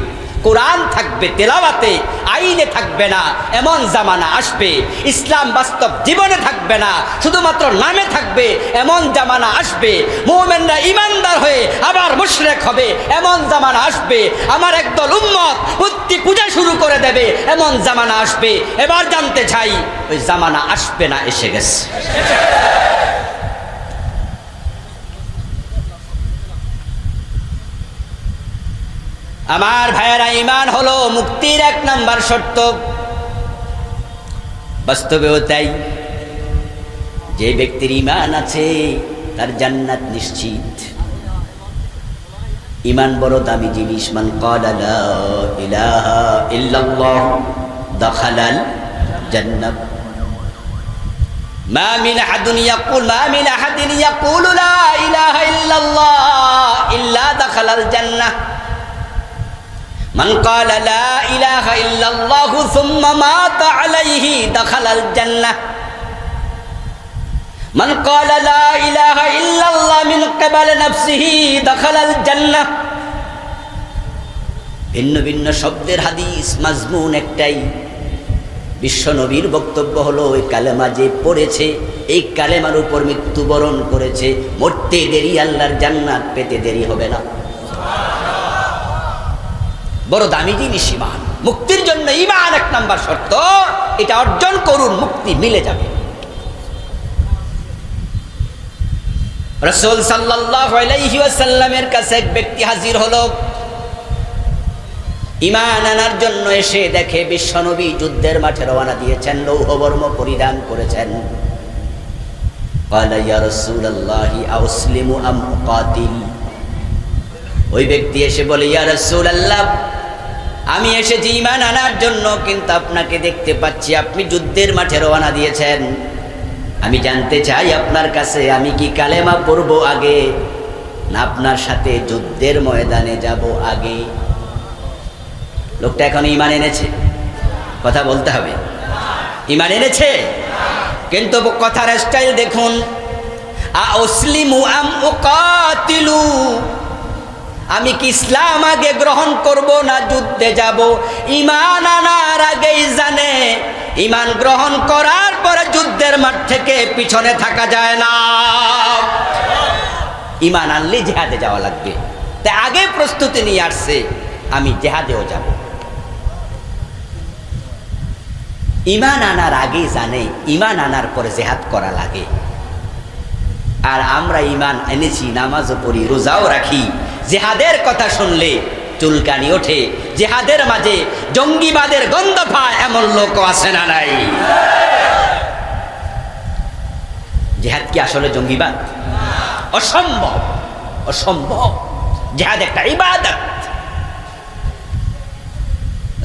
কোরআন থাকবে তেলাওয়াতে, আইনে থাকবে না, এমন জামানা আসবে। ইসলাম বাস্তব জীবনে থাকবে না, শুধুমাত্র নামে থাকবে, এমন জামানা আসবে। মুমিনরা ঈমানদার হয়ে আবার মুশরিক হবে, এমন জামানা আসবে। আমার একদল উম্মত মূর্তি পূজা শুরু করে দেবে, এমন জামানা আসবে। এবার জানতে চাই ওই জামানা আসবে না এসে গেছে? আমার ভাইয়েরা, ঈমান হলো মুক্তির 1 নাম্বার শর্ত। বাস্তবেও তাই। যে ব্যক্তির ঈমান আছে তার জান্নাত নিশ্চিত। ঈমান বড় দামি জিনিস। মান ক্বালা লা ইলাহা ইল্লাল্লাহ দাখালাল জান্নাহ। মা মিন আহাদিন ইয়াকুলু লা ইলাহা ইল্লাল্লাহ ইল্লা দাখালাল জান্নাহ। মান ক্বালা লা ইলাহা ইল্লাল্লাহ সুম্মা মাতা আলাইহি দাখালাল জান্নাহ। মান ক্বালা লা ইলাহা ইল্লাল্লাহ মিন ক্বাবালি নাফসিহি দাখালাল জান্নাহ। ভিন্ন ভিন্ন শব্দের হাদিস, মাজমুন একটাই। বিশ্ব নবীর বক্তব্য হলো ওই কালেমা যে পড়েছে, এই কালেমার উপর মৃত্যুবরণ করেছে, মরতে দেরি, আল্লাহর জান্নাত পেতে দেরি হবে না। বড় দামি জিনিস ঈমান। মুক্তির জন্য ঈমান এক নাম্বার শর্ত। এটা অর্জন করুন, মুক্তি মিলে যাবে। রাসূল সাল্লাল্লাহু আলাইহি ওয়াসাল্লামের কাছে এক ব্যক্তি হাজির হলো ঈমান আনার জন্য। এসে দেখে বিশ্বনবী যুদ্ধের মাঠে রওনা দিয়েছেন, লৌহবর্ম পরিধান করেছেন। ক্বালা ইয়া রাসূলুল্লাহি আউসলিমু আম উকাতিল। ওই ব্যক্তি এসে বলে, ইয়া রাসূলুল্লাহ, আমি এসেছি ঈমান আনার জন্য, কিন্তু আপনাকে দেখতে পাচ্ছি আপনি যুদ্ধের মাঠে রওনা দিয়েছেন। আমি জানতে চাই আপনার কাছে, আমি কি কালেমা পড়ব আগে না আপনার সাথে যুদ্ধের ময়দানে যাব আগে? লোকটা এখন ঈমান এনেছে, কথা বলতে হবে। ঈমান এনেছে, কিন্তু কথার স্টাইল দেখুন। আউসলিমু আম উকাতিলু, আমি কি ইসলাম আগে গ্রহণ করব না যুদ্ধে যাব? ঈমান আনার আগেই জানে ঈমান গ্রহণ করার পরে যুদ্ধের মাঠ থেকে পিছনে থাকা যায় না। ঈমান আনলে জিহাদে যাওয়া লাগবে, তাই আগে প্রস্তুতি নিয়ে আসছে, আমি জিহাদেও যাব। ঈমান আনার আগেই জানে ঈমান আনার পরে জিহাদ করা লাগে। আর আমরা ঈমান এনেছি, নামাজও পড়ি, রোজাও রাখি, জিহাদের কথা শুনলে চুলকানি ওঠে, জিহাদের মাঝে জঙ্গিবাদের গন্ধ পায়, এমন লোক আছে না নাই? জিহাদ কি আসলে জঙ্গিবাদ? অসম্ভব, অসম্ভব। জিহাদ একটা ইবাদত।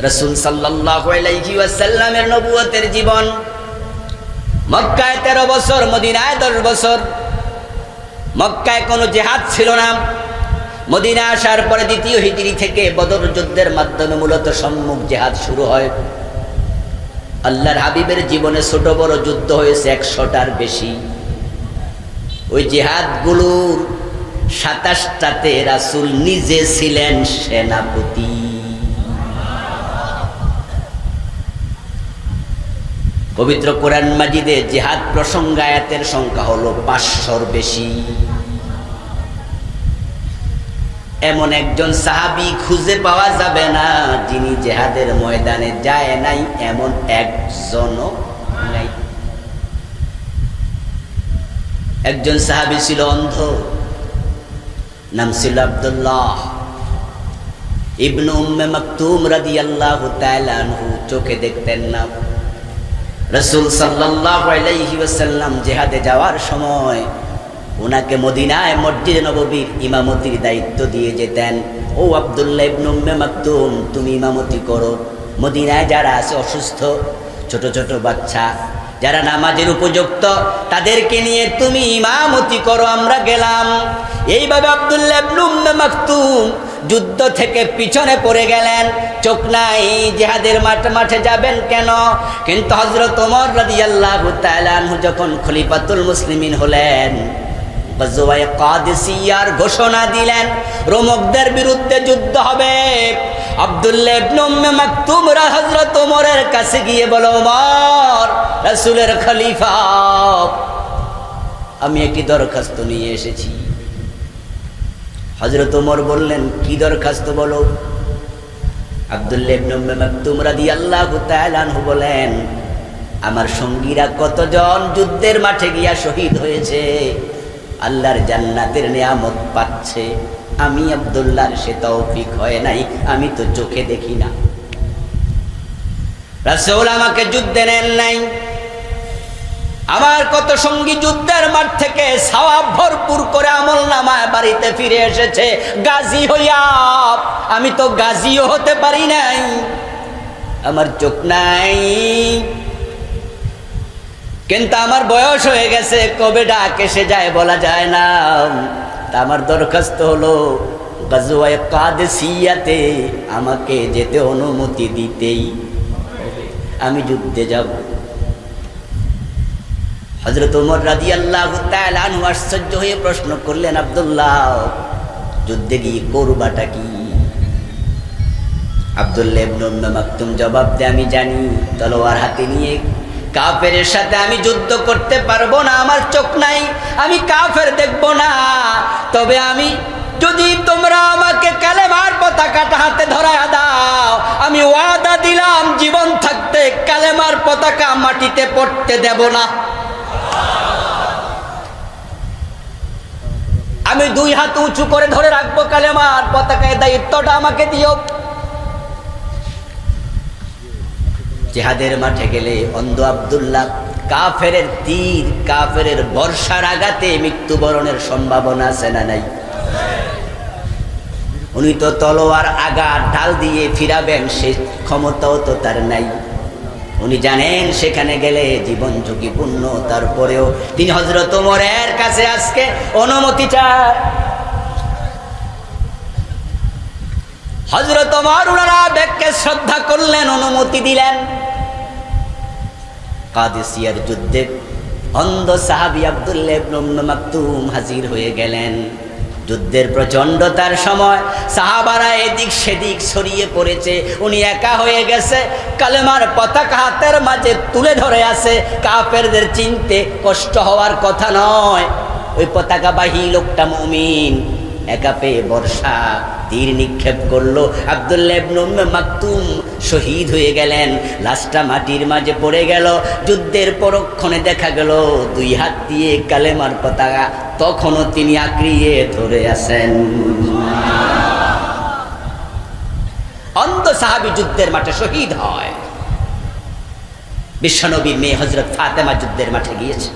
রাসূল সাল্লাল্লাহু আলাইহি ওয়াসাল্লামের নবুয়তের জীবন, মক্কায় 13 বছর, মদিনায় 10 বছর। মক্কায় কোনো জিহাদ ছিল না। মদিনা আসার পরে দ্বিতীয় হিজরি থেকে বদর যুদ্ধের মাধ্যমে মূলত সম্মুখ জিহাদ শুরু হয়। আল্লাহর হাবিবের জীবনে ছোট বড় যুদ্ধ হয়েছে 100টার বেশি। ওই জিহাদগুলোর 27টাতে রাসূল নিজে ছিলেন সেনাপতি। পবিত্র কোরআন মাজিদে জিহাদ প্রসঙ্গায়াতের সংখ্যা হলো 500-র বেশি। এমন একজন সাহাবী খুঁজে পাওয়া যাবে না যিনি জিহাদের ময়দানে যায় নাই, এমন একজনও নাই। একজন সাহাবী ছিল অন্ধ, নাম ছিল আব্দুল্লাহ ইবনে উম্মে মাকতুম রাদিয়াল্লাহু তাআলা আনহু। চোখে দেখতেন না। রাসূল সাল্লাল্লাহু আলাইহি ওয়াসাল্লাম জিহাদে যাওয়ার সময় ওনাকে মদিনায় মসজিদে নববীর ইমামতির দায়িত্ব দিয়ে যেতেন। ও আব্দুল্লাহ ইবনে উম্মে মাকতুম, তুমি ইমামতি করো। মদিনায় যারা আছে অসুস্থ, ছোট ছোট বাচ্চা, যারা নামাজের উপযুক্ত, তাদেরকে নিয়ে তুমি ইমামতি করো, আমরা গেলাম। এইভাবে আব্দুল্লাহ ইবনে উম্মে মাকতুম যুদ্ধ থেকে পিছনে পড়ে গেলেন। চোখ নাই, জিহাদের মাঠে যাবেন কেন? কিন্তু হযরত ওমর রাদিয়াল্লাহু তাআলা আনহু যখন খলিফাতুল মুসলিমিন হলেন, গজওয়ায়ে কাদেসিয়ার ঘোষণা দিলেন, রোমকদের বিরুদ্ধে যুদ্ধ হবে। আব্দুল্লাহ ইবনে উম্মে মাকতুম হযরত ওমরের কাছে গিয়ে বলে, ওমর, রাসূলের খলিফা, আমি একটি দরখাস্ত নিয়ে এসেছি। হযরত ওমর বললেন, কি দরখাস্ত বলো? আব্দুল্লাহ ইবনে উম্মে মাকতুম রাদিয়াল্লাহু তাআলা আনহু বলেন, আমার সঙ্গীরা কতজন যুদ্ধের মাঠে গিয়া শহীদ হয়েছে, আল্লাহর জান্নাতের নিয়ামত পাচ্ছে, আমি আব্দুল্লাহর সে তৌফিক হয় নাই, আমি তো চোখে দেখি না। রাসূল আমাকে যুদ্ধে নেন নাই, আমার কত সঙ্গী যুদ্ধের মাঠ থেকে সওয়াব ভরপুর করে আমলনামায় বাড়িতে ফিরে এসেছে গাজী হইয়া। আমি তো গাজীও হতে পারি নাই, আমার চোখ নাই, কিন্তু আমার বয়স হয়ে গেছে, কবে ডাক এসে যায় বলা যায় না। তা আমার দরখাস্ত হলো গাজওয়ায়ে কাদেসিয়াতে আমাকে যেতে অনুমতি দিতেই হবে, আমি যুদ্ধে যাব। হযরত ওমর রাদিয়াল্লাহু তাআলা আনহু আশ্চর্য হয়ে প্রশ্ন করলেন, আব্দুল্লাহ যুদ্ধে গিয়ে করবাটা কি? আব্দুল্লাহ ইবনে উম্মে মাকতুম জবাব দেয়, আমি জানি তলোয়ার হাতে নিয়ে কাফেরের সাথে আমি যুদ্ধ করতে পারবো না, আমার চোখ নাই, আমি কাফের দেখব না। তবে আমি যদি তোমরা আমাকে কালেমার পতাকাটা হাতে ধরায়া দাও, আমি ওয়াদা দিলাম জীবন থাকতে কালেমার পতাকা মাটিতে পড়তে দেব না। আমি দুই হাত উঁচু করে ধরে রাখবো কালেমার পতাকায়, দায়িত্বটা আমাকে দিও। জিহাদের মাঠে গেলে অন্ধ আব্দুল্লাহ কাফেরের তীর, কাফেরের বর্ষার আঘাতে মৃত্যুবরণের সম্ভাবনা আছে না নাই? উনি তো তলোয়ার আঘাত ঢাল দিয়ে ফিরাবেন সে ক্ষমতাও তো তার নাই। উনি জানেন সেখানে গেলে জীবন ঝুঁকিপূর্ণ, তারপরেও তিনি হযরত ওমরের কাছে আজকে অনুমতি চান। হযরত ওমর উনারা বেগকে শ্রদ্ধা করলেন, অনুমতি দিলেন। কাদেসিয়ার যুদ্ধে অন্ধ সাহাবী আব্দুল্লাহ ইবনে উম্মে মাকতুম হাজির হয়ে গেলেন। যুদ্ধের প্রচণ্ডতার সময় সাহাবারা এদিক সেদিক ছড়িয়ে পড়েছে, উনি একা হয়ে গেছে, কালেমার পতাকা হাতের মাঝে তুলে ধরে আছে। কাফেরদের চিনতে কষ্ট হওয়ার কথা নয়, ওই পতাকাবাহী লোকটা মুমিন। একা পেয়ে বর্ষা তীর নিক্ষেপ করলো, আব্দুল্লাহ ইবনে উম্মে মাকতুম শহীদ হয়ে গেলেন, লাশটা মাটির মাঝে পড়ে গেল। যুদ্ধের পরক্ষণে দেখা গেল দুই হাত দিয়ে কালেমার পতাকা তখনও তিনি আঁকড়িয়ে ধরে আছেন। অন্ধ সাহাবী যুদ্ধের মাঠে শহীদ হয়। বিশ্বনবীর মেয়ে হযরত ফাতেমা যুদ্ধের মাঠে গিয়েছে,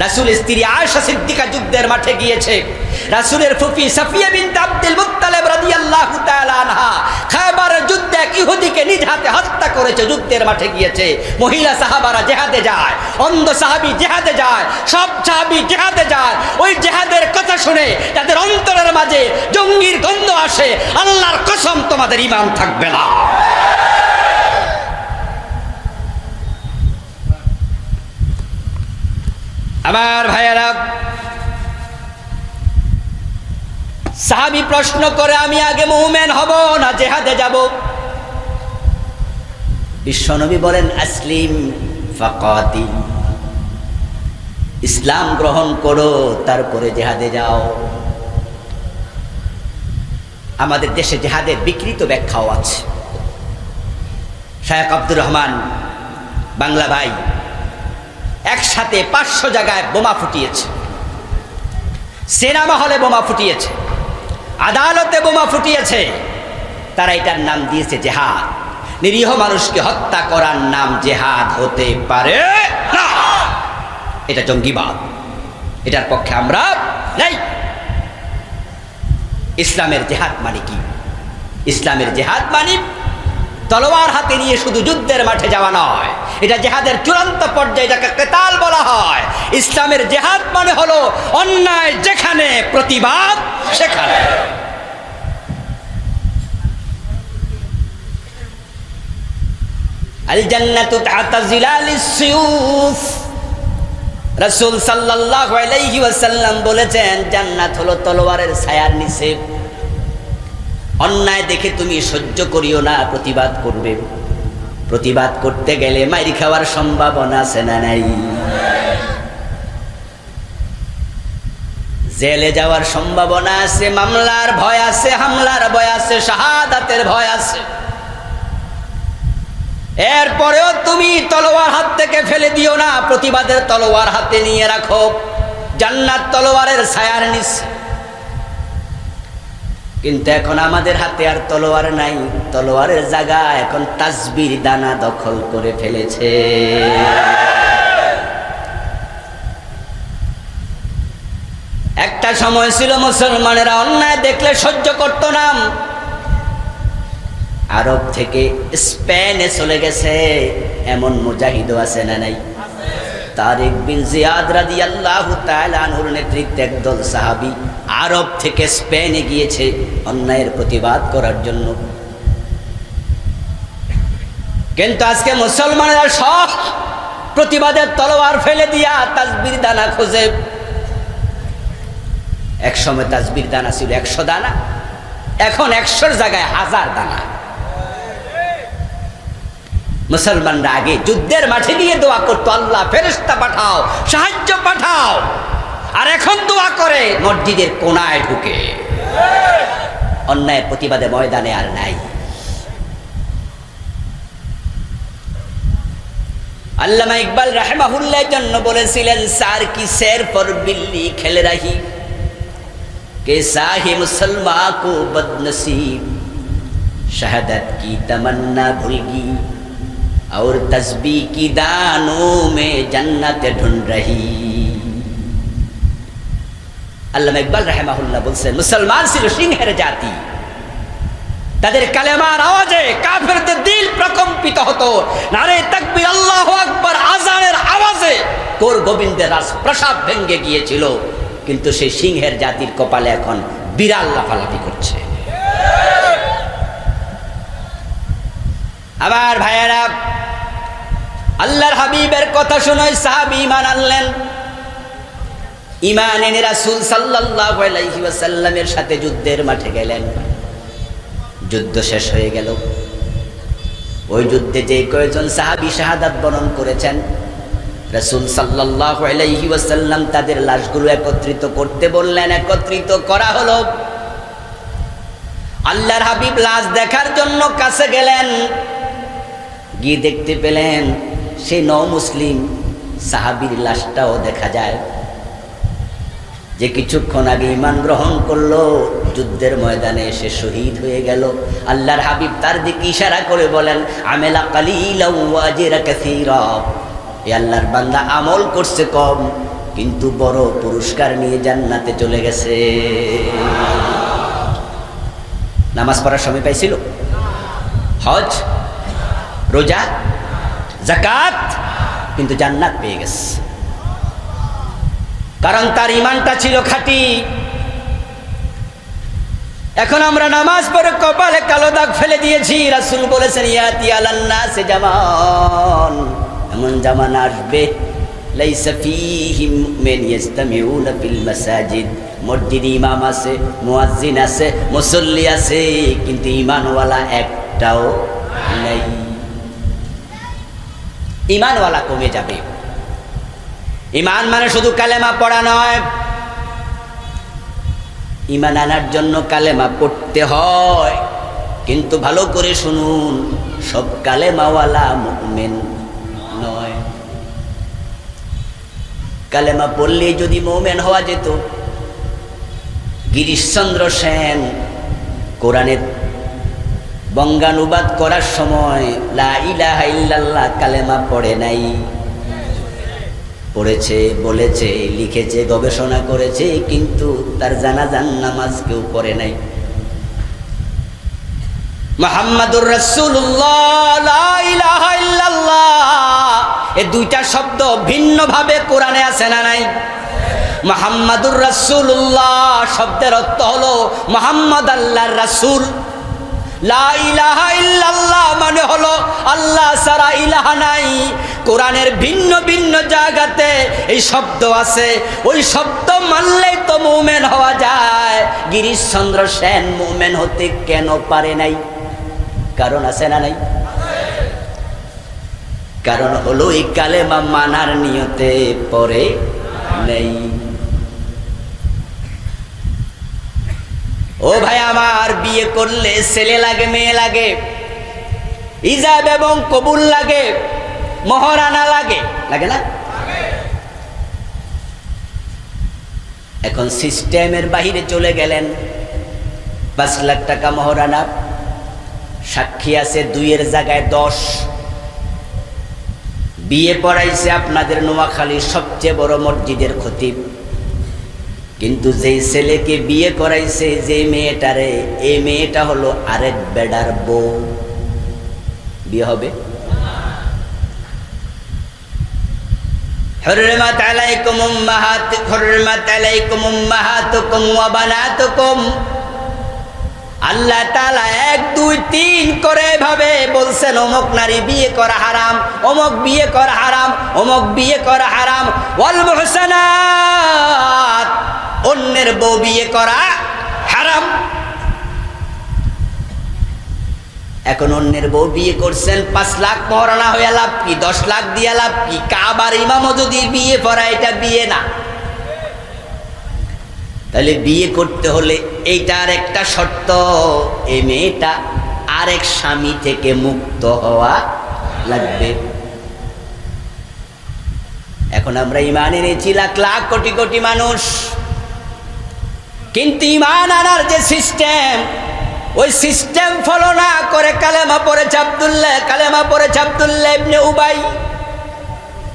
রাসূলের স্ত্রী আয়েশা সিদ্দিকা যুদ্ধের মাঠে গিয়েছে, রাসূলের ফুফি সাফিয়া বিনত আব্দুল মুত্তালিব রাদিয়াল্লাহু তাআলা আনহা খায়বারের যুদ্ধে এক ইহুদিকে নিজ হাতে হত্যা করেছে, যুদ্ধের মাঠে গিয়েছে। মহিলা সাহাবারা জিহাদে যায়, অন্ধ সাহাবী জিহাদে যায়, সব সাহাবী জিহাদে যায়। ওই জিহাদের কথা শুনে তাদের অন্তরের মাঝে জঙ্গির গন্ধ আসে। আল্লাহর কসম তোমাদের ঈমান থাকবে না। আমার ভাইয়েরা, সাহাবী প্রশ্ন করে, আমি আগে মুমিন হব না জিহাদে যাব? বিশ্বনবী বলেন, আসলিম ফাকাতিল, ইসলাম গ্রহণ করো তারপরে জিহাদে যাও। আমাদের দেশে জিহাদের বিকৃত ব্যাখ্যাও আছে। শায়েখ আব্দুর রহমান বাংলা ভাই একসাথে 500 জায়গায় বোমা ফুটিয়েছে, সিনেমা হলে বোমা ফুটিয়েছে, আদালতে বোমা ফুটিয়েছে। তারা এটার নাম দিয়েছে জিহাদ। নিরীহ মানুষকে হত্যা করার নাম জিহাদ হতে পারে না, এটা জঙ্গিবাদ, এটার পক্ষে আমরা নাই। ইসলামের জিহাদ মানে কি? ইসলামের জিহাদ মানে তলোয়ার হাতে নিয়ে শুধু যুদ্ধের মাঠে যাওয়া নয়, এটা জিহাদের চূড়ান্ত পর্যায়ে, এটাকে কিতাল বলা হয়। ইসলামের জিহাদ মানে হলো অন্যায় যেখানে, প্রতিবাদ সেখানে। আল জান্নাতু তাহতা জিলালিস সিয়ুফ, রাসূল সাল্লাল্লাহু আলাইহি ওয়াসাল্লাম বলেছেন, জান্নাত হলো তলোয়ারের ছায়ার নিচে। অন্যায় দেখে তুমি সহ্য করিও না, প্রতিবাদ করবে। প্রতিবাদ করতে গেলে মাইর খাওয়ার সম্ভাবনা আছে না নাই? জেলে যাওয়ার সম্ভাবনা আছে, মামলার ভয় আছে, হামলার ভয় আছে, শাহাদাতের ভয় আছে। এরপরেও তুমি তলোয়ার হাত থেকে ফেলে দিও না, প্রতিবাদের তলোয়ার হাতে নিয়ে রাখো। জান্নাত তলোয়ারের ছায়ার নিচে। কিন্তু এখন আমাদের হাতে আর তলোয়ার নাই, তলোয়ারের জায়গা এখন তাসবির দানা দখল করে ফেলেছে। একটা সময় ছিল মুসলমানেরা অন্যায় দেখলে সহ্য করত না। আরব থেকে স্পেনে চলে গেছে এমন মুজাহিদও আছে না নাই? তারিক বিন জিয়াদ রাদিয়াল্লাহু তাআলা আনহুর নেতৃত্বে একদল সাহাবী আরব থেকে স্পেনে গিয়েছে অন্যায়ের প্রতিবাদ করার জন্য। কিন্তু আজকে মুসলমানেরা সব প্রতিবাদের তলোয়ার ফেলে দিয়া তাসবির দানা খোঁজে। এক সময় তাসবির দানা ছিল 100 দানা, এখন 100-র জায়গায় 1000 দানা। মুসলমানরা আগে যুদ্ধের মাঠে গিয়ে দোয়া করতো, আল্লাহ ফেরেশতা পাঠাও, সাহায্য পাঠাও, আর এখন দোয়া করে মসজিদের কোনায় ঢুকে। অন্যায়ের প্রতিবাদে ময়দানে আর নাই। আল্লামা ইকবাল রাহিমাহুল্লাহ জন্য বলেছিলেন, সার কি শের পর বিল্লি খেলে রাহি কে সাহি মুসলমান কো বদনসিব शहादत की तमन्ना भूलगी और तस्बीह की दानों में जन्नत ढूंढ रही। আল্লামা ইকবাল রাহিমাহুল্লাহ বলছেন, মুসলমান ছিল সিংহের জাতি। তাদের কালেমার আওয়াজে কাফেরদের দিল প্রকম্পিত হতো। নারে তাকবীর, আল্লাহু আকবার, আযানের আওয়াজে কোর গোবিন্দের রাজপ্রাসাদ ভেঙে গিয়েছিল। কিন্তু সেই সিংহের জাতির কপালে এখন বিড়াল লাফালাফি করছে। আবার ভাইয়েরা, আল্লাহর হাবিবের কথা শুনে সাহাবী ঈমান আনলেন। ঈমান এনে রাসূল সাল্লাল্লাহু আলাইহি ওয়াসাল্লামের সাথে যুদ্ধের মাঠে গেলেন। যুদ্ধ শেষ হয়ে গেল। ওই যুদ্ধে যে কয়েকজন সাহাবী শাহাদাত বরণ করেছেন, রাসূল সাল্লাল্লাহু আলাইহি ওয়াসাল্লাম তাদের লাশগুলো একত্রিত করতে বললেন। একত্রিত করা হলো। আল্লাহর হাবিব লাশ দেখার জন্য কাছে গেলেন। গিয়ে দেখতে পেলেন সেই মুসলিম সাহাবীর লাশটাও দেখা যায়, যে কিছুক্ষণ আগে ঈমান গ্রহণ করলো, যুদ্ধের ময়দানে এসে শহীদ হয়ে গেল। আল্লাহর হাবিব তার দিকে ইশারা করে বলেন, আমেলা কালিলা ওয়া আজরা কাসীরা। এই আল্লাহর বান্দা আমল করছে কম, কিন্তু বড় পুরস্কার নিয়ে জান্নাতে চলে গেছে। নামাজ পড়ার সময় পাইছিল, হজ, রোজা, যাকাত, কিন্তু জান্নাত পেয়ে গেছে। কারণ তার ঈমানটা ছিল খাঁটি। এখন আমরা নামাজ পড়ে কপালে কালো দাগ ফেলে দিয়েছি। রাসূল বলেছেন, ইয়াতি আলান নাসি জামান, এমন জামানা আসবে লাইসা ফীহি মুমিন ইস্তামিউনা ফিল মাসাজিদ। মসজিদে ইমাম আছে, মুয়াজ্জিন আছে, মুসল্লি আছে, কিন্তু ঈমানওয়ালা একটাও নাই। ঈমানওয়ালা কমে যাবে। ঈমান মানে শুধু কালেমা পড়া নয়। ঈমান আনার জন্য কালেমা পড়তে হয়, কিন্তু ভালো করে শুনুন, সব কালেমাওয়ালা মুমিন নয়। কালেমা পড়লে যদি মুমিন হওয়া যেত, গিরিশচন্দ্র সেন কোরআনের বঙ্গানুবাদ করার সময় লা ইলাহা ইল্লাল্লাহ কালেমা পড়ে নাই। পড়েছে, বলেছে, লিখেছে, গবেষণা করেছে, কিন্তু তার জানাজার নামাজ কেউ পড়ে নাই। মুহাম্মাদুর রাসূলুল্লাহ, লা ইলাহা ইল্লাল্লাহ, এই দুইটা শব্দ ভিন্নভাবে কোরআনে আছে না নাই? মুহাম্মাদুর রাসূলুল্লাহ শব্দের অর্থ হলো মুহাম্মদ আল্লাহর রাসূল। লা ইলাহা ইল্লাল্লাহ মানে হলো আল্লাহ ছাড়া ইলাহা নাই। কোরআনের ভিন্ন ভিন্ন জায়গাতে এই শব্দ আছে। ওই শব্দ মানলেই তো মুমিন হওয়া যায়। গিরিশচন্দ্র সেন মুমিন হতে কেন পারে নাই? কারণ আছে না নাই? কারণ হলো এই কালেমা মানার নিয়তে পড়ে নেই। ও ভাই আমার, বিয়ে করলে ছেলে লাগে, মেয়ে লাগে, ইজাব এবং কবুল লাগে, মহরানা লাগে, লাগে না? এখন সিস্টেমের বাহিরে চলে গেলেন। 5 লাখ টাকা মহরানা, সাক্ষী আছে 2-এর জায়গায় 10। বিয়ে পড়াইছে আপনাদের নোয়াখালীর সবচেয়ে বড় মসজিদের খতিব। কিন্তু যেই ছেলেকে বিয়ে করাইছে যে মেয়েটারে, এই মেয়েটা হলো আরেক বেডার বউ, বিয়ে হবে? حرمت عليكم أمهاتكم وبناتكم। আল্লাহ তাআলা 1 2 3 করে ভাবে বলছেন অমুক নারী বিয়ে করা হারাম, অমুক বিয়ে করা হারাম, অমুক বিয়ে করা হারাম। ওয়াল মুহসানাত, অন্যের বউ বিয়ে করা হারাম। এখন অন্যের বউ বিয়ে করছেন, 5 লাখ মহারণা হয়ে লাভ কি, 10 লাখ দিয়ে লাভ কি? কাবার ইমামও যদি বিয়ে পড়া, এটা বিয়ে না। তাহলে বিয়ে করতে হলে এইটার একটা শর্ত, এই মেয়েটা আরেক স্বামী থেকে মুক্ত হওয়া লাগবে। এখন আমরা ইমান এনেছি লাখ লাখ কোটি কোটি মানুষ, কিন্তু ইমান আনার যে সিস্টেম, ওই সিস্টেম ফলো না করে কালেমা পড়েছে আব্দুল্লাহ, কালেমা পড়েছে আব্দুল্লাহ ইবনে উবাই,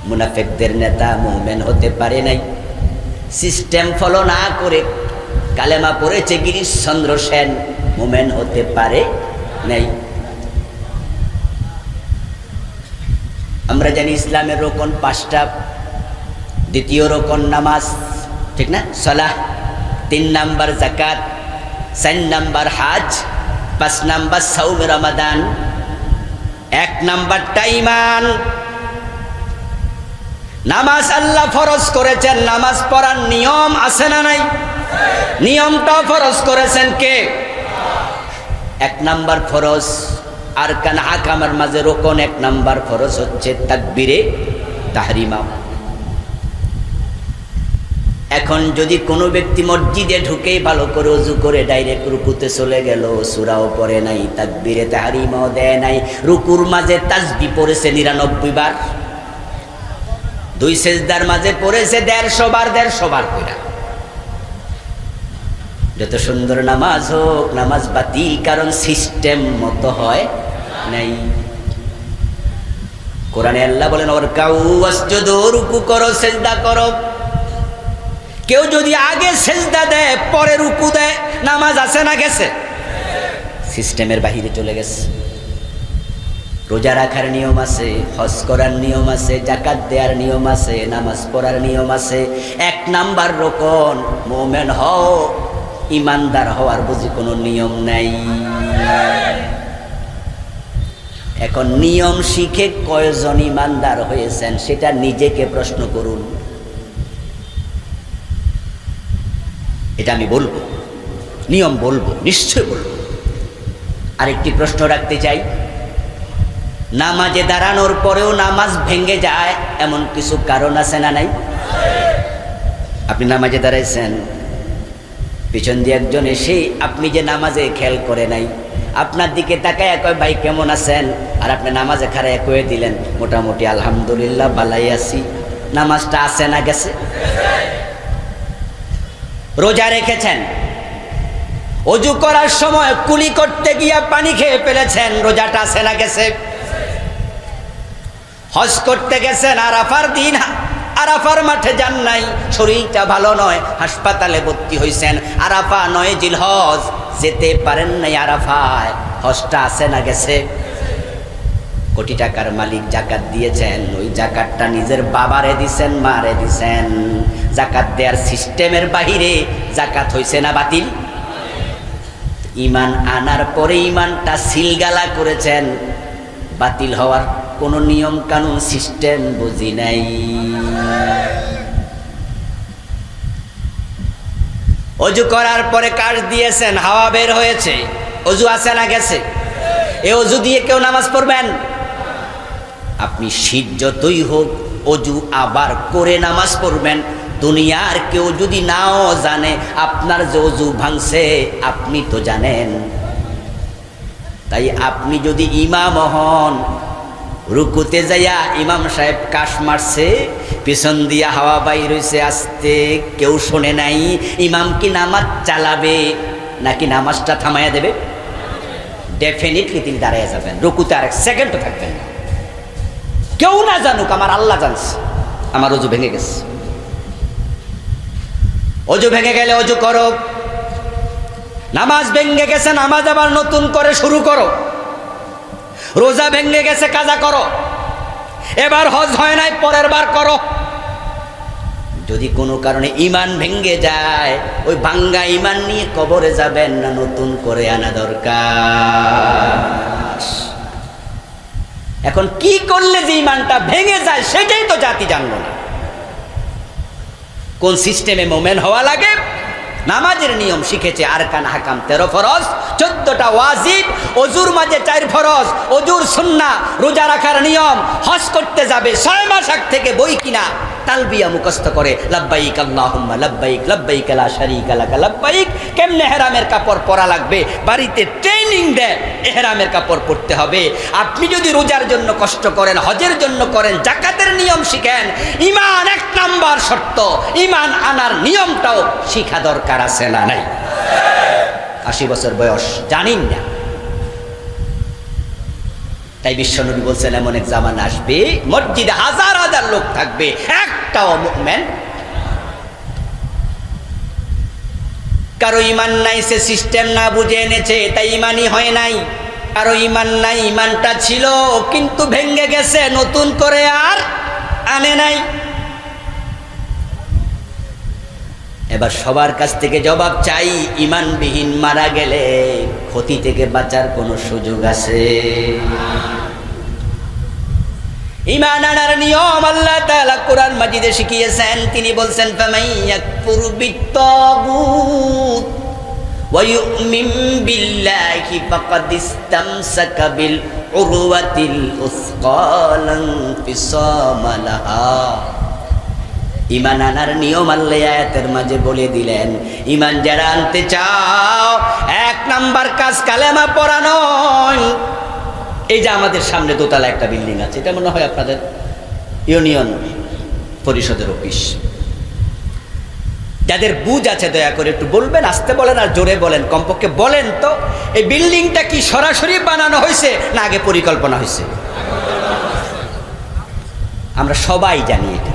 মুনাফিকদের নেতা, মুমিন হতে পারে নাই। সিস্টেম ফলো না করে কালেমা পড়েছে গিরিশচন্দ্র সেন, মুমিন হতে পারে নাই। আমরা জানি ইসলামের রোকন 5টা। দ্বিতীয় রোকন নামাজ, ঠিক না? সালাহ। 3 নাম্বার যাকাত, 4 নাম্বার হাজ, 5 নাম্বার সাওম রমাদান, 1 নাম্বারটা ঈমান। নামাজ আল্লাহ ফরজ করেছেন, নামাজ পড়ার নিয়ম আছে না নাই? নিয়মটা ফরজ করেছেন কে? 1 নাম্বার ফরজ। আরকান আহকামের মাঝে রোকন 1 নাম্বার ফরজ হচ্ছে তাকবীরে তাহরিমা। এখন যদি কোনো ব্যক্তি মসজিদে ঢুকেই ভালো করে ওযু করে ডাইরেক্ট রুকুতে চলে গেল, সূরাও পড়ে নাই, তাকবীরে তাহরিমাও দেয় নাই, রুকুর মাঝে তাসবিহ পড়েছে 99 বার, 2 সেজদার মাঝে পড়েছে 150 বার, 150 বার কইরা, যত সুন্দর নামাজ হোক, নামাজ বাতিল, কারণ সিস্টেম মতো হয় নাই। কোরআনে আল্লাহ বলেন ওয়ারকাউ ওয়াসজুদু, রুকু করো, সেজদা করো। কেউ যদি আগে সেজদা দেয় পরে রুকু দেয়, নামাজ আছে না গেছে? সিস্টেমের বাহিরে চলে গেছে। রোজা রাখার নিয়ম আছে, হজ করার নিয়ম আছে, যাকাত দেওয়ার নিয়ম আছে, নামাজ পড়ার নিয়ম আছে। 1 নাম্বার রোকন মুমিন হও, ইমানদার হওয়ার বুঝি কোনো নিয়ম নাই। এখন নিয়ম শিখে কয়জন ইমানদার হয়েছেন সেটা নিজেকে প্রশ্ন করুন। এটা আমি বলবো, নিয়ম বলবো, নিশ্চয় বলবো। আরেকটি প্রশ্ন রাখতে চাই, নামাজে দাঁড়ানোর পরেও নামাজ ভেঙে যায় এমন কিছু কারণ আছে না নাই? আপনি নামাজে দাঁড়াইছেন, পিছন দিয়ে একজন এসে আপনি যে নামাজে খেয়াল করে নাই, আপনার দিকে তাকায় কয় ভাই কেমন আছেন, আর আপনি নামাজে খাড়ায় কয়ে দিলেন মোটামুটি আলহামদুলিল্লাহ ভালাই আছি। নামাজটা আছে না গেছে? রোজা রেখেছেন, ওযু করার সময় কুলি করতে গিয়া পানি খেয়ে ফেলেছেন, রোজাটা আছে না গেছে? হজ করতে গেছেন, আরাফার দিন আরাফার মাঠে যান নাই, শরীরটা ভালো নয়, হাসপাতালে ভর্তি হয়েছেন, আরাফা 9 জিলহজ যেতে পারেন নাই আরাফায়, হজটা আছে না গেছে? কোটি টাকার মালিক জাকাত দিয়েছেন, ওই জাকাতটা নিজের বাবারে দিছেন, মারে দিছেন, জাকাত দেওয়ার সিস্টেমের বাহিরে জাকাত হইছে না বাতিল? ঈমান আনার পরে ঈমানটা সিলগালা করেছেন, বাতিল হওয়ার কোনো নিয়ম কানুন সিস্টেম বুঝি নাই। ওযু করার পরে কাশ দিয়েছেন, হাওয়া বের হয়েছে, ওযু আছে না গেছে? এ ওযু দিয়ে কেউ নামাজ পড়বেন? আপনি শীত যতই হোক ওযু আবার করে নামাজ পড়বেন। দুনিয়ার কেউ যদি নাও জানে আপনার যে ওযু ভাঙছে, আপনি তো জানেন। তাই আপনি যদি ইমাম হন, রুকুতে যাইয়া ইমাম সাহেব কাশ মারছে, পিছন দিয়া হাওয়া বাইর হইছে আসতে, কেউ শোনে নাই, ইমাম কি নামাজ চালাবে নাকি নামাজটা থামাইয়া দেবে? ডেফিনেটলি তিনি দাঁড়াইয়া যাবেন, রুকুতে আর 1 সেকেন্ডও থাকবেন না। কেউ না জানুক, আমার আল্লাহ জানছে আমার ওযু ভেঙে গেছে। অজু ভেঙে গেলে অজু করো, নামাজ ভেঙে গেছে নামাজ আবার নতুন করে শুরু করো, রোজা ভেঙে গেছে কাজা করো, এবার হজ হয় নাই পরের বার করো। যদি কোনো কারণে ইমান ভেঙে যায়, ওই ভাঙ্গা ইমান নিয়ে কবরে যাবেন না, নতুন করে আনা দরকার। এখন কি করলে যে ইমানটা ভেঙে যায় সেটাই তো জাতি জানলো না। কোন সিস্টেমে মোমেন হওয়া লাগে? নামাজের নিয়ম শিখেছে, আরকান হাকাম 13 ফরজ, 14টা ওয়াজিব, অজুর মাঝে 4 ফরজ, অজুর সুন্নাহ, রোজা রাখার নিয়ম, হজ করতে যাবে 6 মাস আগ থেকে বই কিনা তালবিয়া মুখস্থ করে, লাব্বাইক আল্লাহুম্মা লাব্বাইক লাব্বাইক লা শারীকা লাক লাব্বাইক। কেমনে ইহরামের কাপড় পরা লাগবে বাড়িতে ট্রেনিং দেয়, ইহরামের কাপড় পরতে হবে। আপনি যদি রোজার জন্য কষ্ট করেন, হজের জন্য করেন, যাকাতের নিয়ম শিখেন, ঈমান 1 নাম্বার শর্ত, ঈমান আনার নিয়মটাও শিখা দরকার আছে না নাই? 80 বছর বয়স জানেন না, তাই বিশ্বনবী বলছেন এমন এক জামানা আসবে মসজিদে হাজার হাজার লোক থাকবে, একটাও মুমিন। কারো ঈমান নাই, সে সিস্টেম না বুঝে এনেছে, তাই ঈমানই হয় নাই। কারো ঈমান নাই, ঈমানটা ছিল কিন্তু ভেঙে গেছে, নতুন করে আর আনে নাই। এবার সবার কাছ থেকে জবাব চাই, ঈমানবিহীন মারা গেলে ক্ষতি থেকে বাঁচার কোনো সুযোগ আছে? ঈমান আনার নিয়ম আল্লাহ তাআলা কোরআন মাজিদে শিখিয়েছেন। তিনি বলছেন, ফামান ইয়াকফুর বিত্তাগুত ওয়া ইউমিন বিল্লাহি ফাকাদ ইসতামসাকা বিল উরওয়াতিল উসকা লা ইনফিসামা লাহা। ঈমান আনার নিয়ম আল্লাহ আয়াতের মাঝে বলে দিলেন। ঈমান যারা আনতে চাও, 1 নাম্বার কাজ কালেমা পড়া নয়। এই যে আমাদের সামনে দোতলা একটা বিল্ডিং আছে, এটা মনে হয় আপনাদের ইউনিয়ন পরিষদের অফিস। যাদের বুঝ আছে দয়া করে একটু বলবেন, আসতে বলেন আর জোরে বলেন, কমপক্ষে বলেন তো এই বিল্ডিংটা কি সরাসরি বানানো হয়েছে না আগে পরিকল্পনা হয়েছে? আমরা সবাই জানি এটা।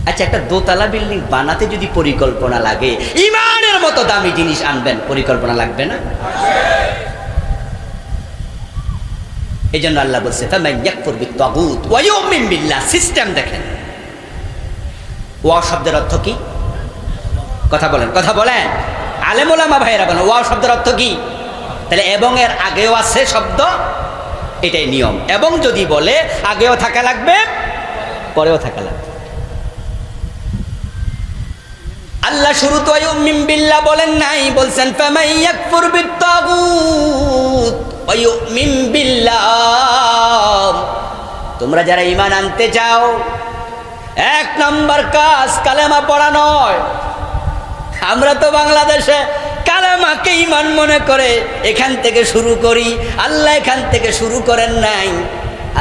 আচ্ছা, একটা দোতলা বিল্ডিং বানাতে যদি পরিকল্পনা লাগে, ঈমানের মতো দামি জিনিস আনবেন, পরিকল্পনা লাগবে না? এই জন্য আল্লাহ বলছে, ফামান ইয়াকফুর বিত্তাগুত ওয়া ইউমিন বিল্লাহ। সিস্টেম দেখেন। ওয়া শব্দের অর্থ কি? কথা বলেন, কথা বলেন, আলেম ওলামা ভাইয়েরা বলেন ওয়া শব্দের অর্থ কি? তাহলে এবং এর আগেও আছে শব্দ, এটাই নিয়ম। এবং যদি বলে আগেও থাকা লাগবে, পরেও থাকা লাগবে। আল্লাহ শুরুতে ওয়া ইউমিন বিল্লাহ বলেন নাই, বলছেন ফামান ইয়াকফুর বিত্তাগুত ওয়া ইউমিন বিল্লাহ। তোমরা যারা ঈমান আনতে চাও, 1 নাম্বার কাজ কালেমা পড়া নয়। আমরা তো বাংলাদেশে কালেমাকে ঈমান মনে করে এখান থেকে শুরু করি। আল্লাহ এখান থেকে শুরু করেন নাই।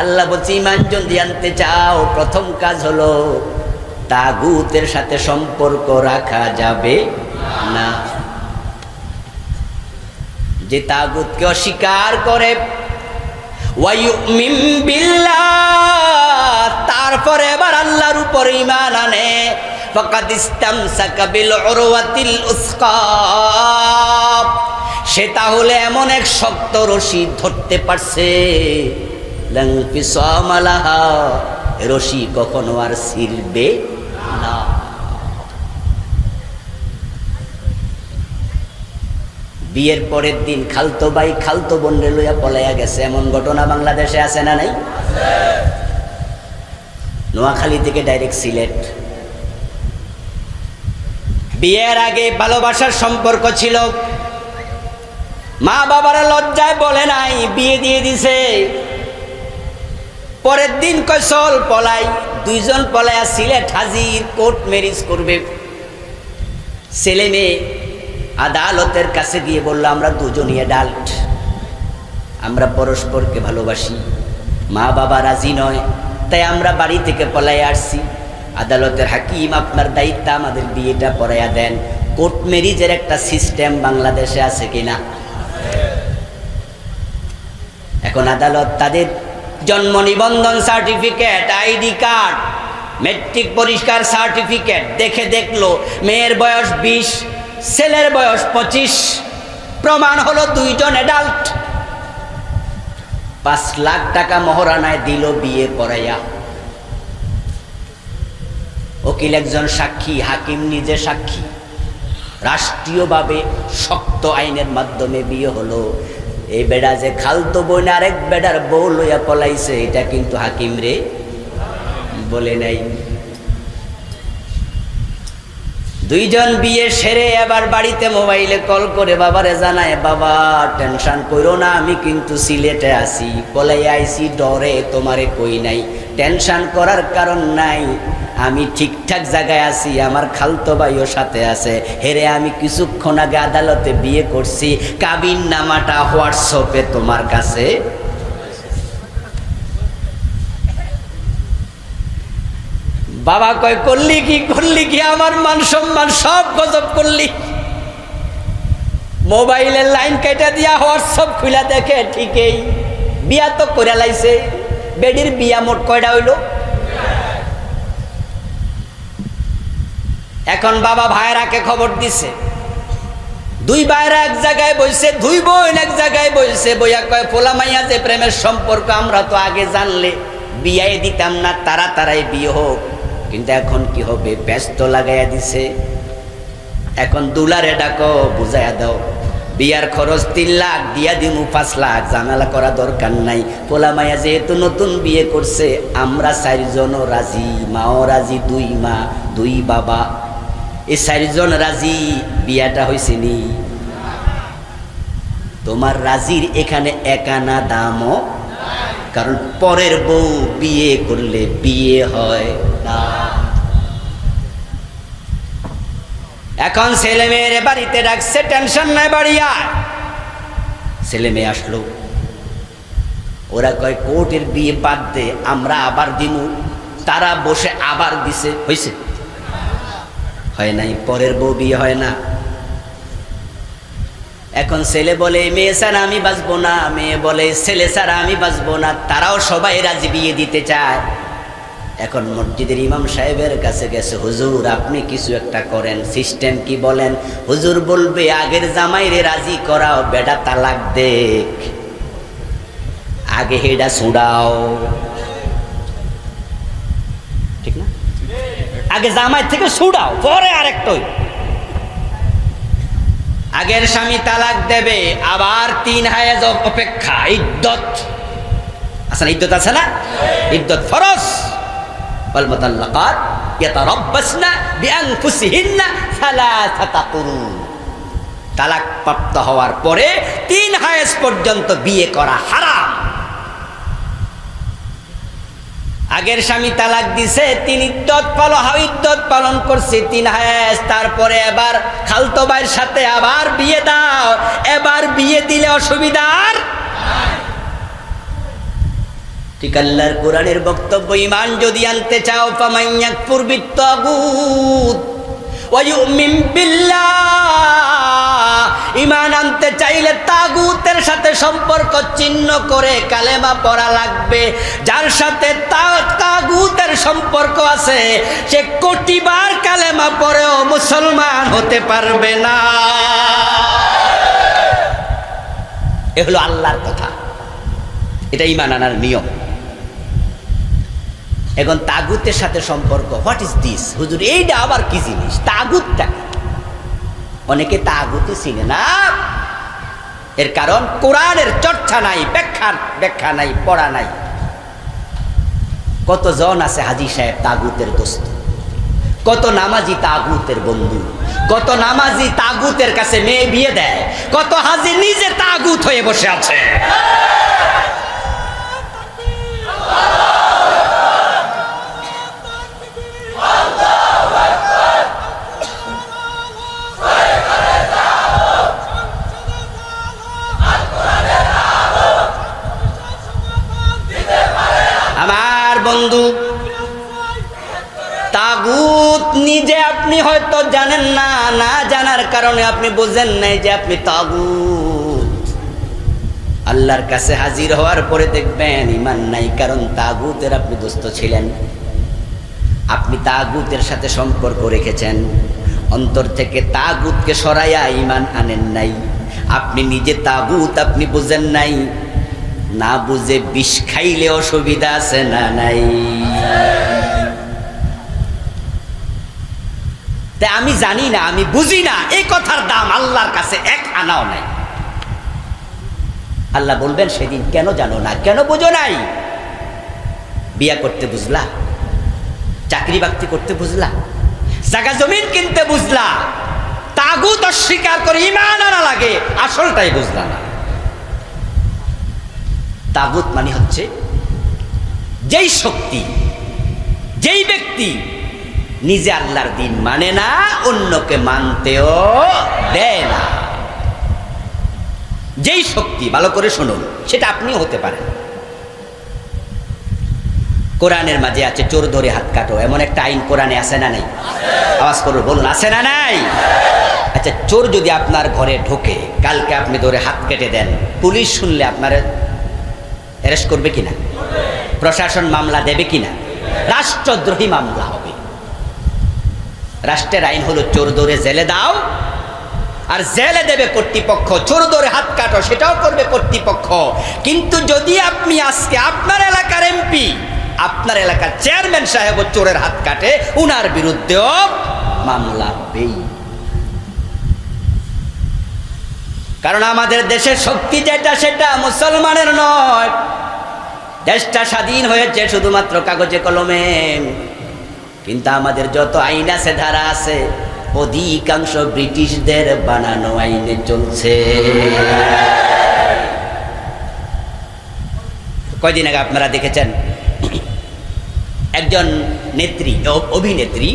আল্লাহ বলছে ঈমান যদি আনতে চাও, প্রথম কাজ হলো তাগুতের সাথে সম্পর্ক রাখা যাবে না। যে তাগুতকে অস্বীকার করে, ওয়া ইউমিন বিল্লাহ, তারপরে এবার আল্লাহর উপর ঈমান আনে, ফাকাদ ইসতামসাকা বিল উরওয়াতিল উসকা, সে তাহলে এমন এক শক্ত রশি ধরতে পারছে, লা ইনফিসামা লাহা, রশি কখনো আর ছিঁড়বে না। বিয়ের পরের দিন খালতো ভাই খালতো বোনরে লইয়া পলাইয়া গেছে, এমন ঘটনা বাংলাদেশে আছে না নাই? নোয়াখালী থেকে ডাইরেক্ট সিলেট। বিয়ের আগে ভালোবাসার সম্পর্ক ছিল, মা বাবারা লজ্জায় বলে নাই, বিয়ে দিয়ে দিছে। পরের দিন কয় চল পলাই, 2 জন পলাইয়া সিলেট হাজির, কোর্ট ম্যারেজ করবে। ছেলে মেয়ে আদালতের কাছে গিয়ে বলল, আমরা দুজনই অ্যাডাল্ট, আমরা পরস্পরকে ভালোবাসি, মা বাবা রাজি নয়, তাই আমরা বাড়ি থেকে পলাইয়া আসছি। আদালতের হাকিম, আপনার দায়িত্ব আমাদের বিয়েটা পড়াইয়া দেন। কোর্ট ম্যারেজের একটা সিস্টেম বাংলাদেশে আছে কিনা? এখন আদালত তাদের জন্ম নিবন্ধন সার্টিফিকেট, আইডি কার্ড মেট্রিক পরীক্ষার সার্টিফিকেট দেখে দেখলো মেয়ের বয়স 20, ছেলের বয়স 25, প্রমাণ হলো দুইজন অ্যাডাল্ট। 5 লাখ টাকা মহারণায় দিল বিয়ে পড়াইয়া। উকিল একজন সাক্ষী, হাকিম নিজে সাক্ষী। রাষ্ট্রীয়ভাবে শক্ত আইনের মাধ্যমে বিয়ে হলো। এই বেড়া যে খালতো বোন আরেক বেড়ার বউ লইয়া পলাইছে, এটা কিন্তু হাকিম রে বলে নাই। দুইজন বিয়ে সেরে আবার বাড়িতে মোবাইলে কল করে বাবারে জানায়, বাবা টেনশন করো না, আমি কিন্তু সিলেটে আছি, পলাই আইছি ডরে, তোমারে কই নাই। টেনশন করার কারণ নাই, আমি ঠিকঠাক জায়গায় আছি, আমার খালতো ভাইও সাথে আছে। হেরে আমি কিছুক্ষণ আগে আদালতে বিয়ে করছি, কাবিন নামাটা হোয়াটসঅ্যাপে তোমার কাছে। বাবা কয় করলি কি, আমার মান সম্মান সব গজব করলি। মোবাইলের লাইন কেটে দিয়া হোয়াটসঅ্যাপ খুলে দেখে ঠিকই বিয়া তো করে লাইছে। বেডির বিয়া মোট কয়টা হইল? এখন বাবা ভাইরাকে খবর দিছে, 2 ভাইরা এক জায়গায় বইছে, 2 বোন এক জায়গায় বইছে। বইয়া কয় পোলা মাইয়া যে প্রেমের সম্পর্ক আমরা তো আগে জানলে বিয়াই দিতাম না, তাড়াতাড়ি বিয়ে হোক। কিন্তু এখন কি হবে, ব্যস্ত লাগাইয়া দিছে। এখন দুলারে ডাকো, বুঝাইয়া দাও, বিয়ার খরচ 3 লাখ দিয়া দিমু 5 লাখ, ঝামেলা করা দরকার নাই। পোলা মাইয়া যেহেতু নতুন বিয়ে করছে, আমরা 4 জনও রাজি, মাও রাজি, 2 মা 2 বাবা, এই 4 জন রাজি। বিয়াটা হয়েছে নি? তোমার রাজির এখানে একানা দামও, কারণ পরের বউ বিয়ে করলে বিয়ে হয় না। এখন ছেলে মেয়ের বাড়িতে ডাকছে, টেনশন নাই, বাড়ি আয়। ছেলে মেয়ে আসলো, ওরা কয় কোর্টের বিয়ে বাদ দে, আমরা আবার দিমু। তারা বসে আবার দিছে, হয়েছে? হয় নাই, পরের বউ বিয়ে হয় না। এখন ছেলে বলে মেয়ে ছাড়া আমি বাঁচবো না, মেয়ে বলে ছেলে ছাড়া আমি বাঁচবো না। তারাও সবাই রাজি, বিয়ে দিতে চায়। এখন মসজিদের ইমাম সাহেবের কাছে গেছে, হুজুর আপনি কিছু একটা করেন, সিস্টেম কি বলেন? হুজুর বলবে আগের জামাইরে রাজি করাও, বেটা তালাক দেখ, আগে হেডা ছুড়াও। ঠিক না? আগে জামাই থেকে ছুড়াও, পরে আরেকটাই। আগের স্বামী তালাক দেবে, আবার 3 হায়েজ অপেক্ষা, ইদ্যত আছে না? ইদ্যত আছে না? ইদ্যত ফরজ। ওয়াল মুতাল্লাকাত ইয়াতারাব্বাসনা বিআনফুসিহিন্না 3 কুরু। তালাক প্রাপ্ত হওয়ার পরে 3 হায়েজ পর্যন্ত বিয়ে করা হারাম। আগের স্বামী তালাক দিছে, 3 ইদ্যত পালন করছে, 3 হায়েজ। তারপরে এবার খালতো ভাইয়ের সাথে আবার বিয়ে দাও, এবার বিয়ে দিলে অসুবিধা আর ঠিক। আল্লাহর কোরআনের বক্তব্য, ঈমান যদি আনতে চাও, ফামান ইয়াকফুর বিত্তাগুত ওয়া ইউমিন বিল্লাহ, ঈমান আনতে চাইলে তাগুতের সাথে সম্পর্ক চিহ্ন করে কালেমা পড়া লাগবে। যার সাথে তাগুতের সম্পর্ক আছে, সে কোটিবার কালেমা পড়েও মুসলমান হতে পারবে না। এ হলো আল্লাহর কথা, এটা ঈমান আনার নিয়ম। এখন তাগুতের সাথে সম্পর্ক, হোয়াট ইজ দিস? হুজুর এইটা আবার কি জিনিস তাগুতটা? অনেকে তাগুতই চিনে না। এর কারণ কোরআনের চর্চা নাই, ব্যাখ্যা নাই, পড়া নাই। কতজন আছে হাজী সাহেব তাগুতের দোস্ত, কত নামাজি তাগুতের বন্ধু, কত নামাজি তাগুতের কাছে মেয়ে বিয়ে দেয়, কত হাজী নিজে তাগুত হয়ে বসে আছে। আমার বন্ধু, তাগুত নিজে আপনি হয়তো জানেন না, না জানার কারণে আপনি বুঝেন নাই যে আপনি তাগুত। আল্লাহর কাছে হাজির হওয়ার পরে দেখবেন ঈমান নাই, কারণ তাগুতের আপনি দোস্ত ছিলেন। আপনি তাগুতের সাথে সম্পর্ক রেখেছেন, অন্তর থেকে তাগুতকে সরাইয়া ঈমান আনেন নাই। আপনি নিজে তাগুত আপনি বুঝেন নাই, না বুঝে বিষ খাইলে অসুবিধা আছে না নাই? তাই আমি জানি না, আমি বুঝি না, এই কথার দাম আল্লাহর কাছে এক আনাও নাই। আল্লাহ বলবেন সেদিন কেন জানো না, কেন বুঝো নাই? বিয়া করতে বুঝলা, চাকরি বাকরি করতে বুঝলা, জায়গা জমিন কিনতে বুঝলা, তাগুত অস্বীকার করে ঈমান আনা লাগে, আসলটাই বুঝলা না। তাগুত মানে হচ্ছে যেই শক্তি, যেই ব্যক্তি নিজে আল্লাহর দিন মানে না, অন্যকে মানতেও দেয় না। যেই শক্তি, ভালো করে শুনুন, সেটা আপনিও হতে পারেন। কোরআনের মাঝে আছে চোর ধরে হাত কাটো, এমন একটা আইন কোরআনে আছে না নাই? আওয়াজ করে বলুন, আছে না নাই? আচ্ছা, চোর যদি আপনার ঘরে ঢোকে, কালকে আপনি ধরে হাত কেটে দেন, পুলিশ শুনলে আপনার অ্যারেস্ট করবে কিনা? প্রশাসন মামলা দেবে কিনা? রাষ্ট্রদ্রোহী মামলা হবে। রাষ্ট্রের আইন হলো চোর ধরে জেলে দাও, আর জেলে দেবে কর্তৃপক্ষ। চোর ধরে হাত কাটো, সেটাও করবে কর্তৃপক্ষ। কিন্তু যদি আপনি আজকে আপনার এলাকার এমপি, আপনার এলাকার চেয়ারম্যান সাহেব চোরের হাত কাটে, উনার বিরুদ্ধেও মামলা হবেই। কারণ আমাদের দেশের শক্তি যেটা, সেটা মুসলমানের নয়। দেশটা স্বাধীন হয়েছে শুধুমাত্র কাগজে কলমে, কিন্তু আমাদের যত আইন আছে, ধারা আছে, অধিকাংশ ব্রিটিশদের বানানো আইনে চলছে। কয়দিন আগে আপনারা দেখেছেন একজন নেত্রী, অভিনেত্রী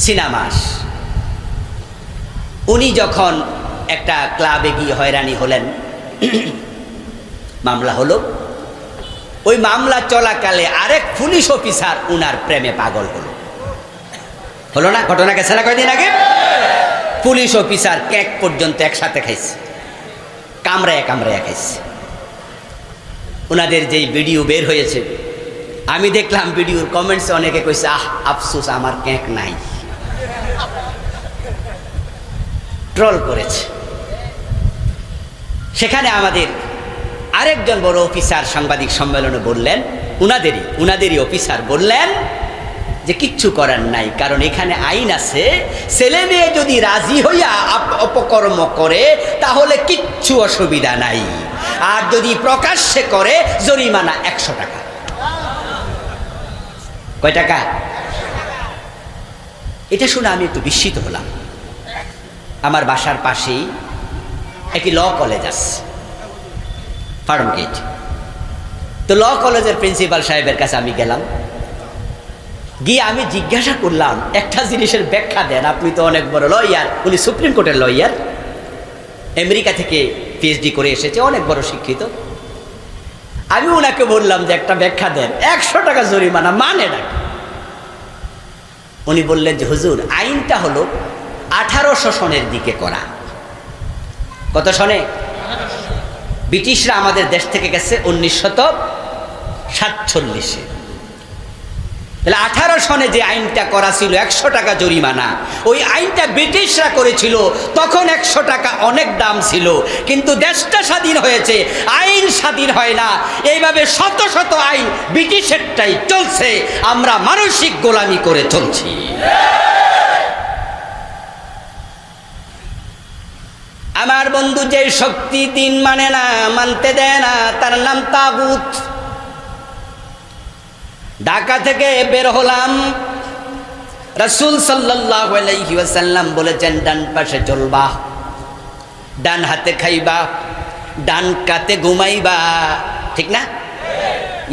সিনেমাস, উনি যখন একটা ক্লাবে গিয়ে হয়রানি হলেন, মামলা হলো। ওই মামলা চলাকালে আরেক পুলিশ অফিসার উনার প্রেমে পাগল হলো না? ঘটনা গেছে না কয়দিন আগে? পুলিশ অফিসার কেক পর্যন্ত একসাথে খাইছে, কামড়ায় কামড়ায় খাইছে। ওনাদের যেই ভিডিও বের হয়েছে, আমি দেখলাম ভিডিওর কমেন্টসে অনেকে কইছে, আহ আফসোস আমার কেক নাই, ট্রল করেছে। সেখানে আমাদের আরেকজন বড় অফিসার সাংবাদিক সম্মেলনে বললেন, উনাদেরই অফিসার বললেন যে কিচ্ছু করার নাই, কারণ এখানে আইন আছে, ছেলে মেয়ে যদি রাজি হইয়া অপকর্ম করে তাহলে কিচ্ছু অসুবিধা নাই, আর যদি প্রকাশ্যে করে জরিমানা 100 টাকা। কয় টাকা? এটা শুনে আমি একটু বিস্মিত হলাম। আমার বাসার পাশেই একটি ল কলেজ আছে, ফার্ম গেট। তো ল কলেজের প্রিন্সিপাল সাহেবের কাছে আমি গেলাম, গিয়ে আমি জিজ্ঞাসা করলাম, একটা জিনিসের ব্যাখ্যা দেন, আপনি তো অনেক বড় লয়ার। উনি সুপ্রিম কোর্টের লয়ার, আমেরিকা থেকে পিএইচডি করে এসেছে, অনেক বড় শিক্ষিত। আমি ওনাকে বললাম যে একটা ব্যাখ্যা দেন, 100 টাকা জরিমানা মানে না। উনি বললেন যে হুজুর, আইনটা হলো 1800 সনের দিকে করা। কত সনে? ব্রিটিশরা আমাদের দেশ থেকে গেছে 1947-এ। তাহলে 18 সনে যে আইনটা করা ছিল 100 টাকা জরিমানা, ওই আইনটা ব্রিটিশরা করেছিল, তখন 100 টাকা অনেক দাম ছিল। কিন্তু দেশটা স্বাধীন হয়েছে, আইন স্বাধীন হয় না। এইভাবে শত শত আইন ব্রিটিশেরটাই চলছে, আমরা মানসিক গোলামি করে চলছি। আমার বন্ধু, যে শক্তি দিন মানে না, মানতে দেয় না, তার নাম তাগুত। ঢাকা থেকে বের হলাম, রাসূল সাল্লাল্লাহু আলাইহি ওয়াসাল্লাম বলেছেন, ডান পাশে চলবা, ডান হাতে খাইবা, ডান কাতে ঘুমাইবা, ঠিক না?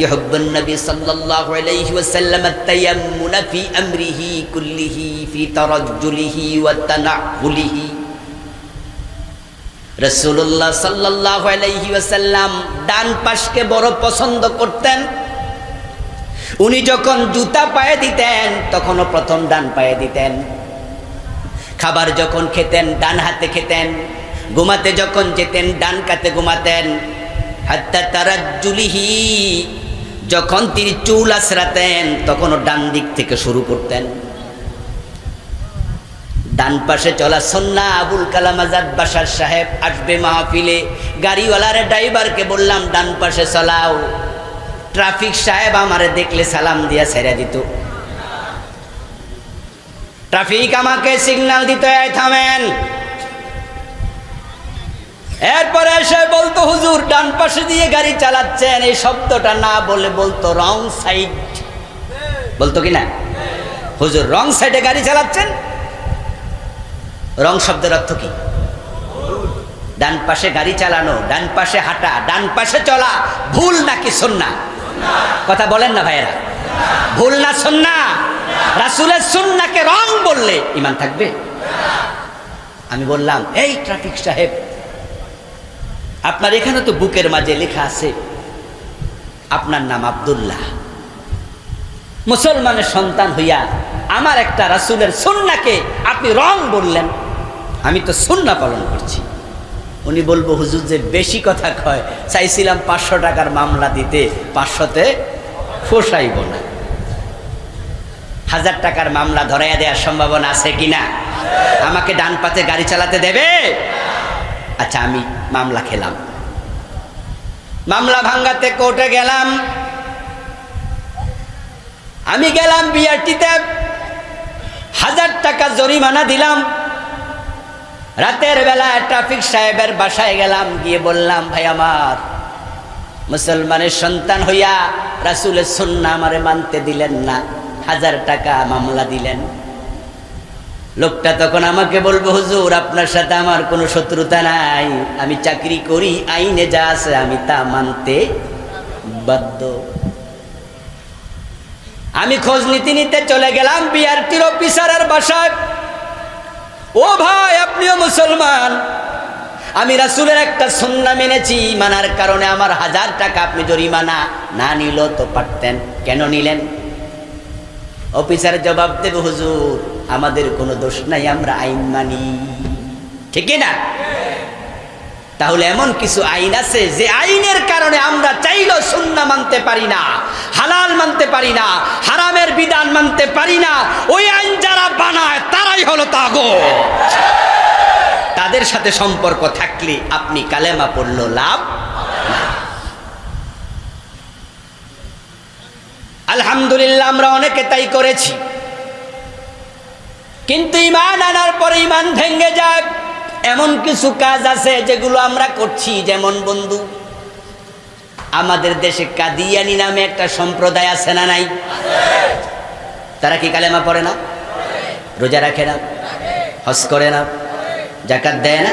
ইউহিব্বুন নবী সাল্লাল্লাহু আলাইহি ওয়াসাল্লাম আত-তায়াম্মুনা ফি আমরিহি কুল্লিহি ফি তারাজ্জুলিহি ওয়া তানাহুলিহি। রাসূলুল্লাহ সাল্লাল্লাহু আলাইহি ওয়াসাল্লাম ডান পাশকে বড় পছন্দ করতেন। উনি যখন জুতা পায়ে দিতেন তখনও প্রথম ডান পায়ে দিতেন। খাবার যখন খেতেন ডান হাতে খেতেন। ঘুমাতে যখন যেতেন ডান কাতে ঘুমাতেন। হাত্তা তারাজ্জুলিহি, যখন তিনি চুল আছড়াতেন তখনও ডান দিক থেকে শুরু করতেন। ডান পাশে চলা সুন্নাহ। আবুল কালাম আজাদ বাশার সাহেব আসবে মাহফিলে, গাড়িওয়ালার ড্রাইভারকে বললাম ডান পাশে চলাও। ট্রাফিক সাহেব আমারে দেখলে সালাম দিয়া ছেড়ে দিত। ট্রাফিক আমাকে সিগন্যাল দিত, এই থামেন। এরপরে এসে বলতো, হুজুর ডান পাশে দিয়ে গাড়ি চালাচ্ছেন। এই শব্দটা না বলে বলতো রং সাইড, বলতো কি না? হুজুর রং সাইডে গাড়ি চালাচ্ছেন। রং শব্দের অর্থ কি? ডান পাশে গাড়ি চালানো, ডান পাশে হাঁটা, ডান পাশে চলা ভুল নাকি সুন্নাহ? কথা বলেন না ভাইয়েরা, ভুল না সুন্নাহ? রাসূলের সুন্নাহকে রং বললে ঈমান থাকবে? আমি বললাম, এই ট্রাফিক সাহেব, আপনার এখানে তো বুকের মাঝে লেখা আছে আপনার নাম আব্দুল্লাহ। মুসলমানের সন্তান হইয়া আমার একটা রাসূলের সুন্নাহকে আপনি রং বললেন। আমি তো সুন্নাহ পালন করছি। উনি বলবো, হুজুর যে বেশি কথা কয়, চাইছিলাম 500 টাকার মামলা দিতে, 500-তে পোষাইব না। 1000 টাকার মামলা ধরাইয়া দেওয়ার সম্ভাবনা আছে কিনা? আমাকে ডান পাতে গাড়ি চালাতে দেবে? আচ্ছা, আমি মামলা খেলাম। মামলা ভাঙ্গাতে কোর্টে গেলাম। আমি গেলাম বিআরটিতে, 1000 টাকা জরিমানা দিলাম। রাতের বেলা ট্রাফিক সাহেবের বাসায় গেলাম, গিয়ে বললাম, ভাই আমার মুসলমানের সন্তান হইয়া রাসূলের সুন্নাহ আমারে মানতে দিলেন না, 1000 টাকা মামলা দিলেন। লোকটা তখন আমাকে বলবো, হুজুর আপনার সাথে আমার কোনো শত্রুতা নাই, আমি চাকরি করি, আইনে যা আছে আমি তা মানতে বাধ্য। আমি খোঁজ নিতে নিতে চলে গেলাম বিআরটির অফিসারের বাসায়। ও ভাই, আপনিও মুসলমান, আমি রাসূলের একটা সুন্নাহ মেনেছি, মানার কারণে আমার 1000 টাকা আপনি জরিমানা না নিল তো পারতেন, কেন নিলেন? অফিসার জবাব দেবে, হুজুর আমাদের কোনো দোষ নাই, আমরা আইন মানি। ঠিক না? তাহলে এমন কিছু আইন আছে যে আইনের কারণে আমরা চাইলেও সুন্নাহ মানতে পারি না, হালাল মানতে পারি না, হারামের বিধান মানতে পারি না। ওই আইন যারা বানায় তারাই হলো তাগুত। তাদের সাথে সম্পর্ক থাকলে আপনি কালেমা পড়লো লাভ নাই। আলহামদুলিল্লাহ, আমরা অনেকে তাই করেছি, কিন্তু ঈমান আনার পরে ঈমান ভেঙে যায়। এমন কিছু কাজ আছে যেগুলো আমরা করছি, যেমন বন্ধু, আমাদের দেশে কাদিয়ানি নামে একটা সম্প্রদায় আছে না নাই? তারা কি কালেমা পড়ে না? রোজা রাখে না? হজ করে না? যাকাত দেয় না?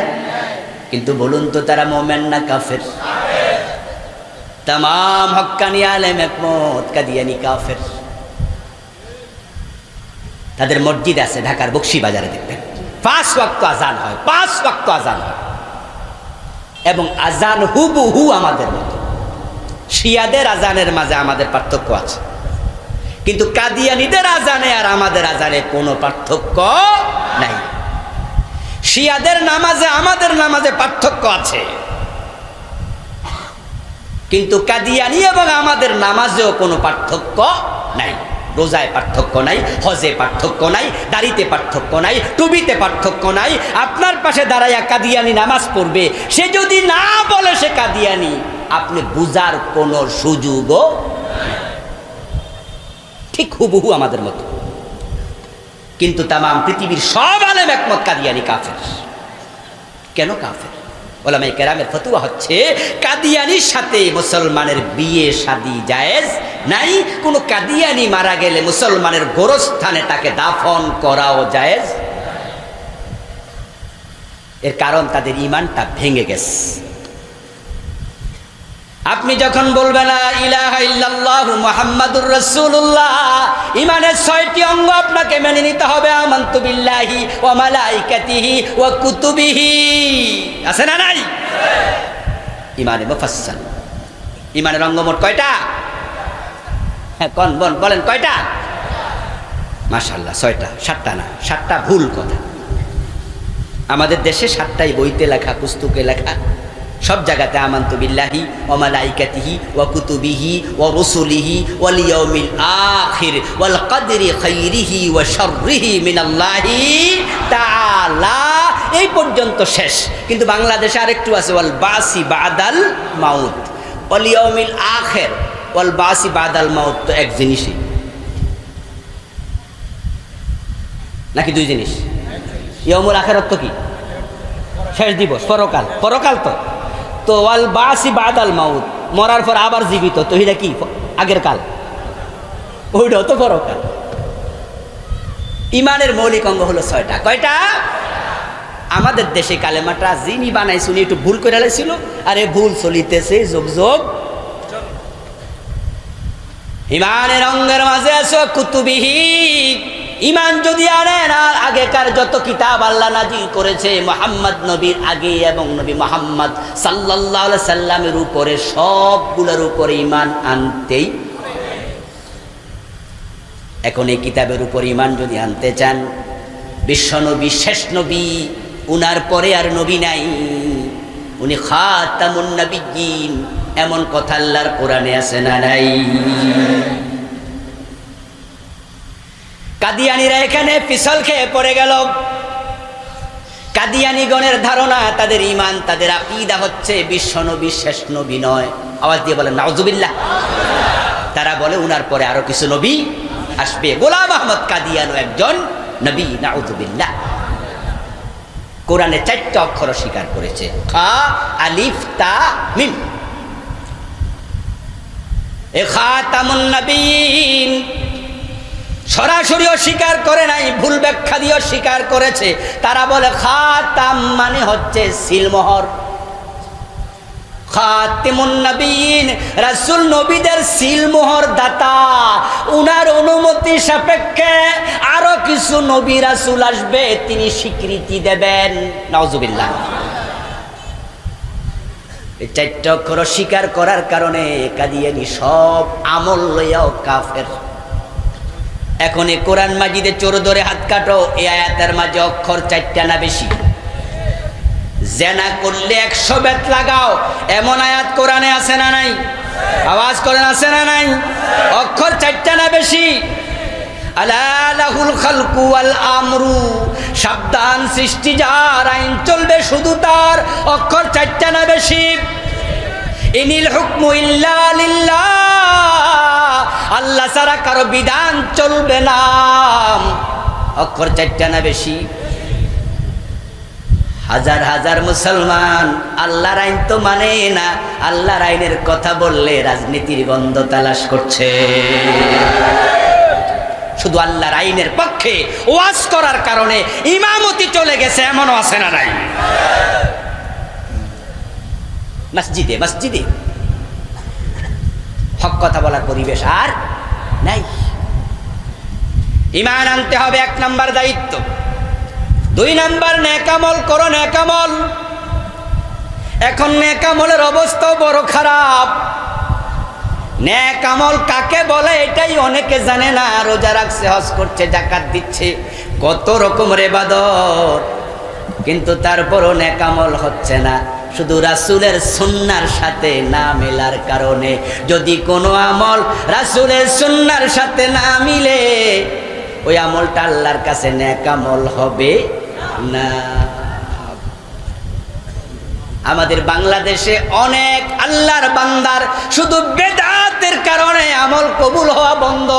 কিন্তু বলুন তো, তারা মুমিন না কাফের? तमाम हक्कानी आलेम एकमत कादियानी काफेर। তাদের মসজিদ আছে ঢাকার বকশী বাজারে, দেখবেন 5 ওয়াক্ত আজান হয়, 5 ওয়াক্ত আজান হয়, এবং আজান হুবহু আমাদের মতো। শিয়াদের আজানের মাঝে আমাদের পার্থক্য আছে, কিন্তু কাদিয়ানীদের আজানে আর আমাদের আজানে কোনো পার্থক্য নাই। শিয়াদের নামাজে আমাদের নামাজে পার্থক্য আছে, কিন্তু কাদিয়ানী এবং আমাদের নামাজেও কোনো পার্থক্য নাই। রোজায় পার্থক্য নাই, হজে পার্থক্য নাই, দাড়িতে পার্থক্য নাই, টুবিতে পার্থক্য নাই। আপনার পাশে দাঁড়াইয়া কাদিয়ানী নামাজ পড়বে, সে যদি না বলে সে কাদিয়ানী, আপনি বুঝার কোনো সুযোগও নাই। ঠিক হুবহু আমাদের মতো, কিন্তু তামাম পৃথিবীর সব আলেম একমত কাদিয়ানী কাফের। কেন কাফের? ওলামায়ে কেরামের ফতোয়া হচ্ছে, কাদিয়ানির সাথে মুসলমানের বিয়ে শাদী জায়েজ নাই। কোনো কাদিয়ানি মারা গেলে মুসলমানের গোরস্থানে তাকে দাফন করাও জায়েজ। এর কারণ তাদের ঈমানটা ভেঙে গেছে। আপনি যখন বলবেন লা ইলাহা ইল্লাল্লাহু মুহাম্মাদুর রাসূলুল্লাহ, ঈমানের 6টি অঙ্গ আপনাকে মেনে নিতে হবে। আমানতু বিল্লাহি ওয়া মালাইকাতিহি ওয়া কুতুবিহি, আছে না নাই? ঈমানে মুফাসসাল। ঈমানের অঙ্গ মোট কয়টা? হ্যাঁ, কোন বলেন কয়টা? মাশাআল্লাহ 6টা। 7টা না, 7টা ভুল কথা। আমাদের দেশে 7টাই বইতে লেখা, পুস্তকে লেখা, সব জায়গাতে আমান্তু বিল্লাহি ওয়া মালাইকাতিহি ওয়া কুতুবিহি ওয়া রুসুলিহি ওয়াল ইয়াউমিল আখির ওয়াল কদরি খাইরিহি ওয়া শাররিহি মিনাল্লাহি তাআলা, এই পর্যন্ত শেষ। কিন্তু বাংলাদেশে আরেকটু আছে, ওয়াল বাসি বাদাল মাউত, ওয়াল ইয়াউমিল আখির ওয়াল বাসি বাদাল মাউত। তো এক জিনিসই নাকি দুই জিনিস? ইয়াউমুল আখিরাত তো কি? শেষ দিবস, পরকাল। পরকাল তো ওয়াল বাসি বাদাল মাউত, মরার পর আবার জীবিত, তো এটা কি? আগের কাল, ওইটাও তো পরকাল। ইমানের মৌলিক অঙ্গ হলো 6টা। কয়টা? আমাদের দেশে কালেমাটা যিনি বানাইছে উনি একটু ভুল করে লাইছিল, আর এ ভুল চলিতেছে যোগ যোগ। ইমানের অঙ্গের মাঝে আছে কুতুবিহি, ইমান যদি আনেন আর আগেকার যত কিতাব আল্লাহ নাজিল করেছে মুহাম্মদ নবীর আগে এবং নবী মুহাম্মদ সাল্লাল্লাহু আলাইহি সাল্লামের উপরে, সবগুলোর উপরে ইমান আনতেই। এখন এই কিতাবের উপর ইমান যদি আনতে চান, বিশ্ব নবী, শেষ নবী, উনার পরে আর নবী নাই, উনি খাতামুন নবিয়্যিন, এমন কথা আল্লাহর কোরআনে আছে না নাই? কাদিয়ানীরা এখানে পিছল খেয়ে পড়ে গেল। কাদিয়ানীগণের ধারণা, তাদের ঈমান, তাদের আকীদা হচ্ছে বিশ্ব নবী শেষ নবী নয়। আওয়াজ দিয়ে বলেন নাউজুবিল্লাহ। তারা বলে উনার পরে আরো কিছু নবী আসবে। গোলাম আহমদ কাদিয়ানও একজন নবী, নাউজুবিল্লাহ। কোরআনে 4টা অক্ষর স্বীকার করেছে, খা আলিফ তা মিম। এ খাতামুন নবিয়্যিন সরাসরি অস্বীকার করে নাই, ভুল ব্যাখ্যা দিয়ে অস্বীকার করেছে। তারা বলে খাতাম মানে হচ্ছে সিলমোহর। খাতিমুন নবিয়্যিন, রাসূল নবীদের সিলমোহর দাতা। উনার অনুমতি সাপেক্ষে আরো কিছু নবী রাসূল আসবে, তিনি স্বীকৃতি দেবেন। নাউজুবিল্লাহ। এই 4টা অক্ষর স্বীকার করার কারণে কাদিয়ানী সব আমল লইয়াও কাফের। এখন এই কোরআন মাজিদে চোর ধরে হাত কাটো, এই আয়াতের মাঝে অক্ষর 4টা না বেশি? জেনা করলে 100 বেত লাগাও, এমন আয়াত কোরআনে আছে না নাই? আওয়াজ করেন, আছে না নাই? অক্ষর 4টা না বেশি? আলা লাহুল খালকু ওয়াল আমরু, সাবধান, সৃষ্টি যার, আইন চলবে শুধু তার। অক্ষর 4টা না বেশি? ইনিল হুকমু ইল্লা লিল্লাহ, আল্লাহ ছাড়া কারো বিধান চলবে না। অক্ষর 4টা না বেশি? হাজার হাজার মুসলমান আল্লাহর আইন তো মানে না, আল্লাহর আইনের কথা বললে রাজনীতির গন্ধ তালাশ করছে। শুধু আল্লাহর আইনের পক্ষে ওয়াজ করার কারণে ইমামতি চলে গেছে, এমনও আছে না নাই? মসজিদে মসজিদে হক কথা বলার পরিবেশ আর নাই। ঈমান আনতে হবে 1 নাম্বার দায়িত্ব। 2 নাম্বার, নেকামল করো, নেকামল। এখন নেকামলের অবস্থা বড় খারাপ। নেকামল কাকে বলে এটাই অনেকে জানে না। রোজা রাখছে, হজ করছে, যাকাত দিচ্ছে, কত রকমের ইবাদত, কিন্তু তারপরও নেকামল হচ্ছে না। শুধু রাসূলের সুন্নাহর সাথে না মেলার কারণে। যদি কোনো আমল রাসূলের সুন্নাহর সাথে না মিলে, ওই আমলটা আল্লাহর কাছে নেক আমল হবে না। আমাদের বাংলাদেশে অনেক আল্লাহর বান্দার শুধু বেদাতের কারণে আমল কবুল হওয়া বন্ধ।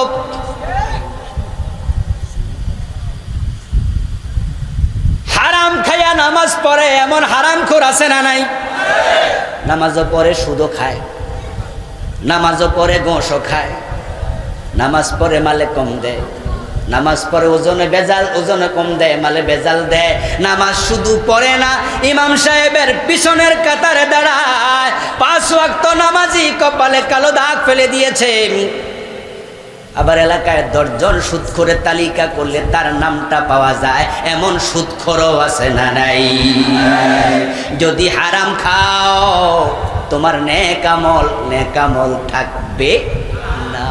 হারাম খায়া নামাজ পড়ে এমন হারামখোর আছে না নাই? নামাজও পড়ে সুদও খায়, নামাজও পড়ে গোশও খায়, নামাজ পড়ে মালে কম দেয়, নামাজ পড়ে ওজনে বেজাল, ওজনে কম দেয়, মালে বেজাল দেয়। নামাজ শুধু পড়ে না, ইমাম সাহেবের পিছনের কাতারে দাঁড়ায়, 5 ওয়াক্ত নামাজি, কপালে কালো দাগ ফেলে দিয়েছে। আবার এলাকায় 10 জন সুদখোরের তালিকা করলে তার নামটা পাওয়া যায়, এমন সুদখোরও আছে না নাই? যদি হারাম খাও তোমার নেক আমল থাকবে না।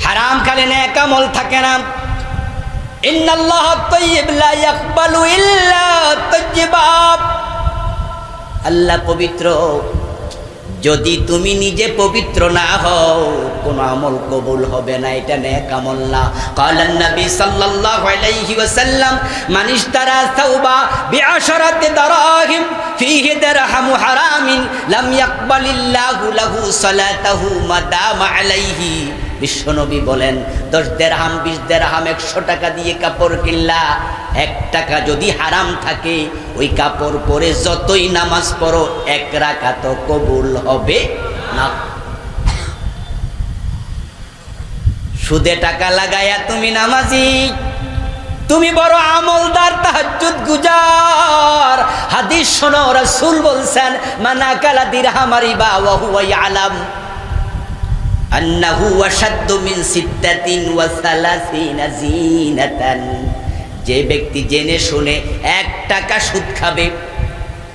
হারাম খালে নেক আমল থাকে না। ইন্নাল্লাহ তাইয়্যিব লা ইয়াকবালু ইল্লা তাইয়্যিবা। আল্লাহ পবিত্র, যদি তুমি নিজে পবিত্র না হও কোন আমল কবুল হবে না, এটা নেক আমল না। ক্বালান নবী সাল্লাল্লাহু আলাইহি ওয়াসাল্লাম মান ইশতারা সাওবা বিআশারাতি দারাহিম ফীহি দিরহামু হারামিন লাম ইয়াকবালিল্লাহু লাহু সালাতাহু মা দামা আলাইহি। বিশ্বনবী বলেন 10 দিরহাম 20 দিরহাম 100 টাকা দিয়ে কাপড় কিনলা, 1 টাকা যদি হারাম থাকে ওই কাপড় পরে যতই নামাজ পড়ো 1 রাকাত কবুল হবে না। সুদে টাকা লাগায়া তুমি নামাজি, তুমি বড় আমলদার, তাহাজ্জুদ গুজার। হাদিস শোনো, রাসূল বলছেন মান আকালা দিরহাম রিবা ওয়া হুয়া ইয়ালাম আন্নাহু আশাদ্দু মিন 36 জিনাতান। যে ব্যক্তি জেনে শুনে 1 টাকা সুদ খাবে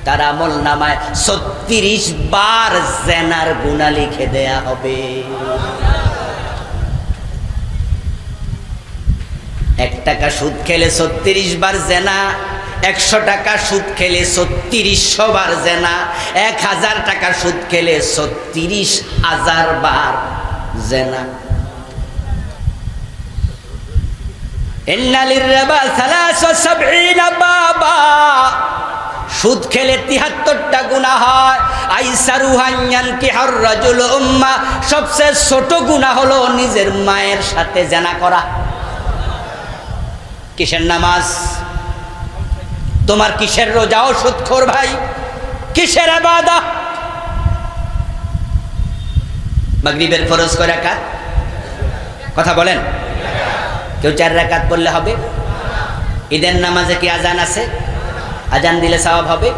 তার আমল নামায় 36 বার জেনার গুনাহ লিখে দেয়া হবে। 1 টাকা সুদ খেলে 36 বার জেনা, 100 টাকা সুদ খেলে 3600 বার জেনা, 1000 টাকা সুদ খেলে 36,000 বার জেনা। ইন্নালির রিবা 73 বাবা। সুদ খেলে 73টা গুনাহ হয়। আইসারুহান ইয়ানকিহুর রাজুল উম্মা, সবচেয়ে ছোট গুনাহ হলো নিজের মায়ের সাথে জেনা করা। কিসের নামাজ, তোমার কিসের রোজাও সুদখোর ভাই, কিসের ইবাদত? মাগরিবের ফরজ কয় রাকাত? কথা বলেন। কেউ 4 রাকাত পড়লে হবে? ঈদের নামাজে কি আজান আছে? আজান দিলে সওয়াব হবে?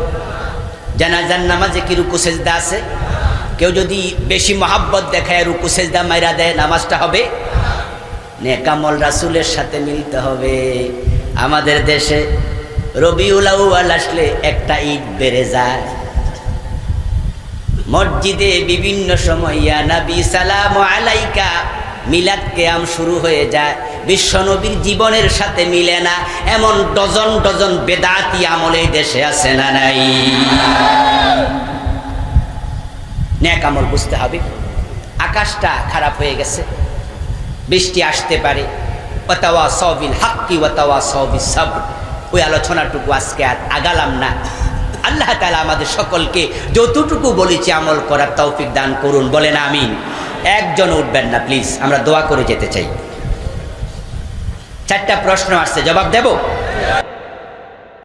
জানাজার নামাজে কি রুকু সেজদা আছে? কেউ যদি বেশি মহাব্বত দেখায় রুকু সেজদা মাইরা দেয়, নামাজটা হবে? নেক আমল রাসূলের সাথে মিলতে হবে। আমাদের দেশে রবিউল আউয়াল আসলে একটা ঈদ বেড়ে যায়। মসজিদে বিভিন্ন সময় ইয়া নবী সালামু আলাইকা মিলাদ কিয়াম শুরু হয়ে যায়। বিশ্বনবীর জীবনের সাথে মিলে না এমন ডজন ডজন বেদাতি আমল এই দেশে আছে না নাই? নেক আমল বুঝতে হবে। আকাশটা খারাপ হয়ে গেছে, বৃষ্টি আসতে পারে। ওয়াতাওয়াসাউ বিল হাক্কি ওয়াতাওয়াসাউ বিস সাবর। ওই আলোচনাটুকু আজকে আর আগালাম না। আল্লাহ তাআলা আমাদের সকলকে যতটুকু বলেছি আমল করার তৌফিক দান করুন, বলেন আমিন। একজন উঠবেন না প্লিজ, আমরা দোয়া করে যেতে চাই। 4টা প্রশ্ন আসছে, জবাব দেব?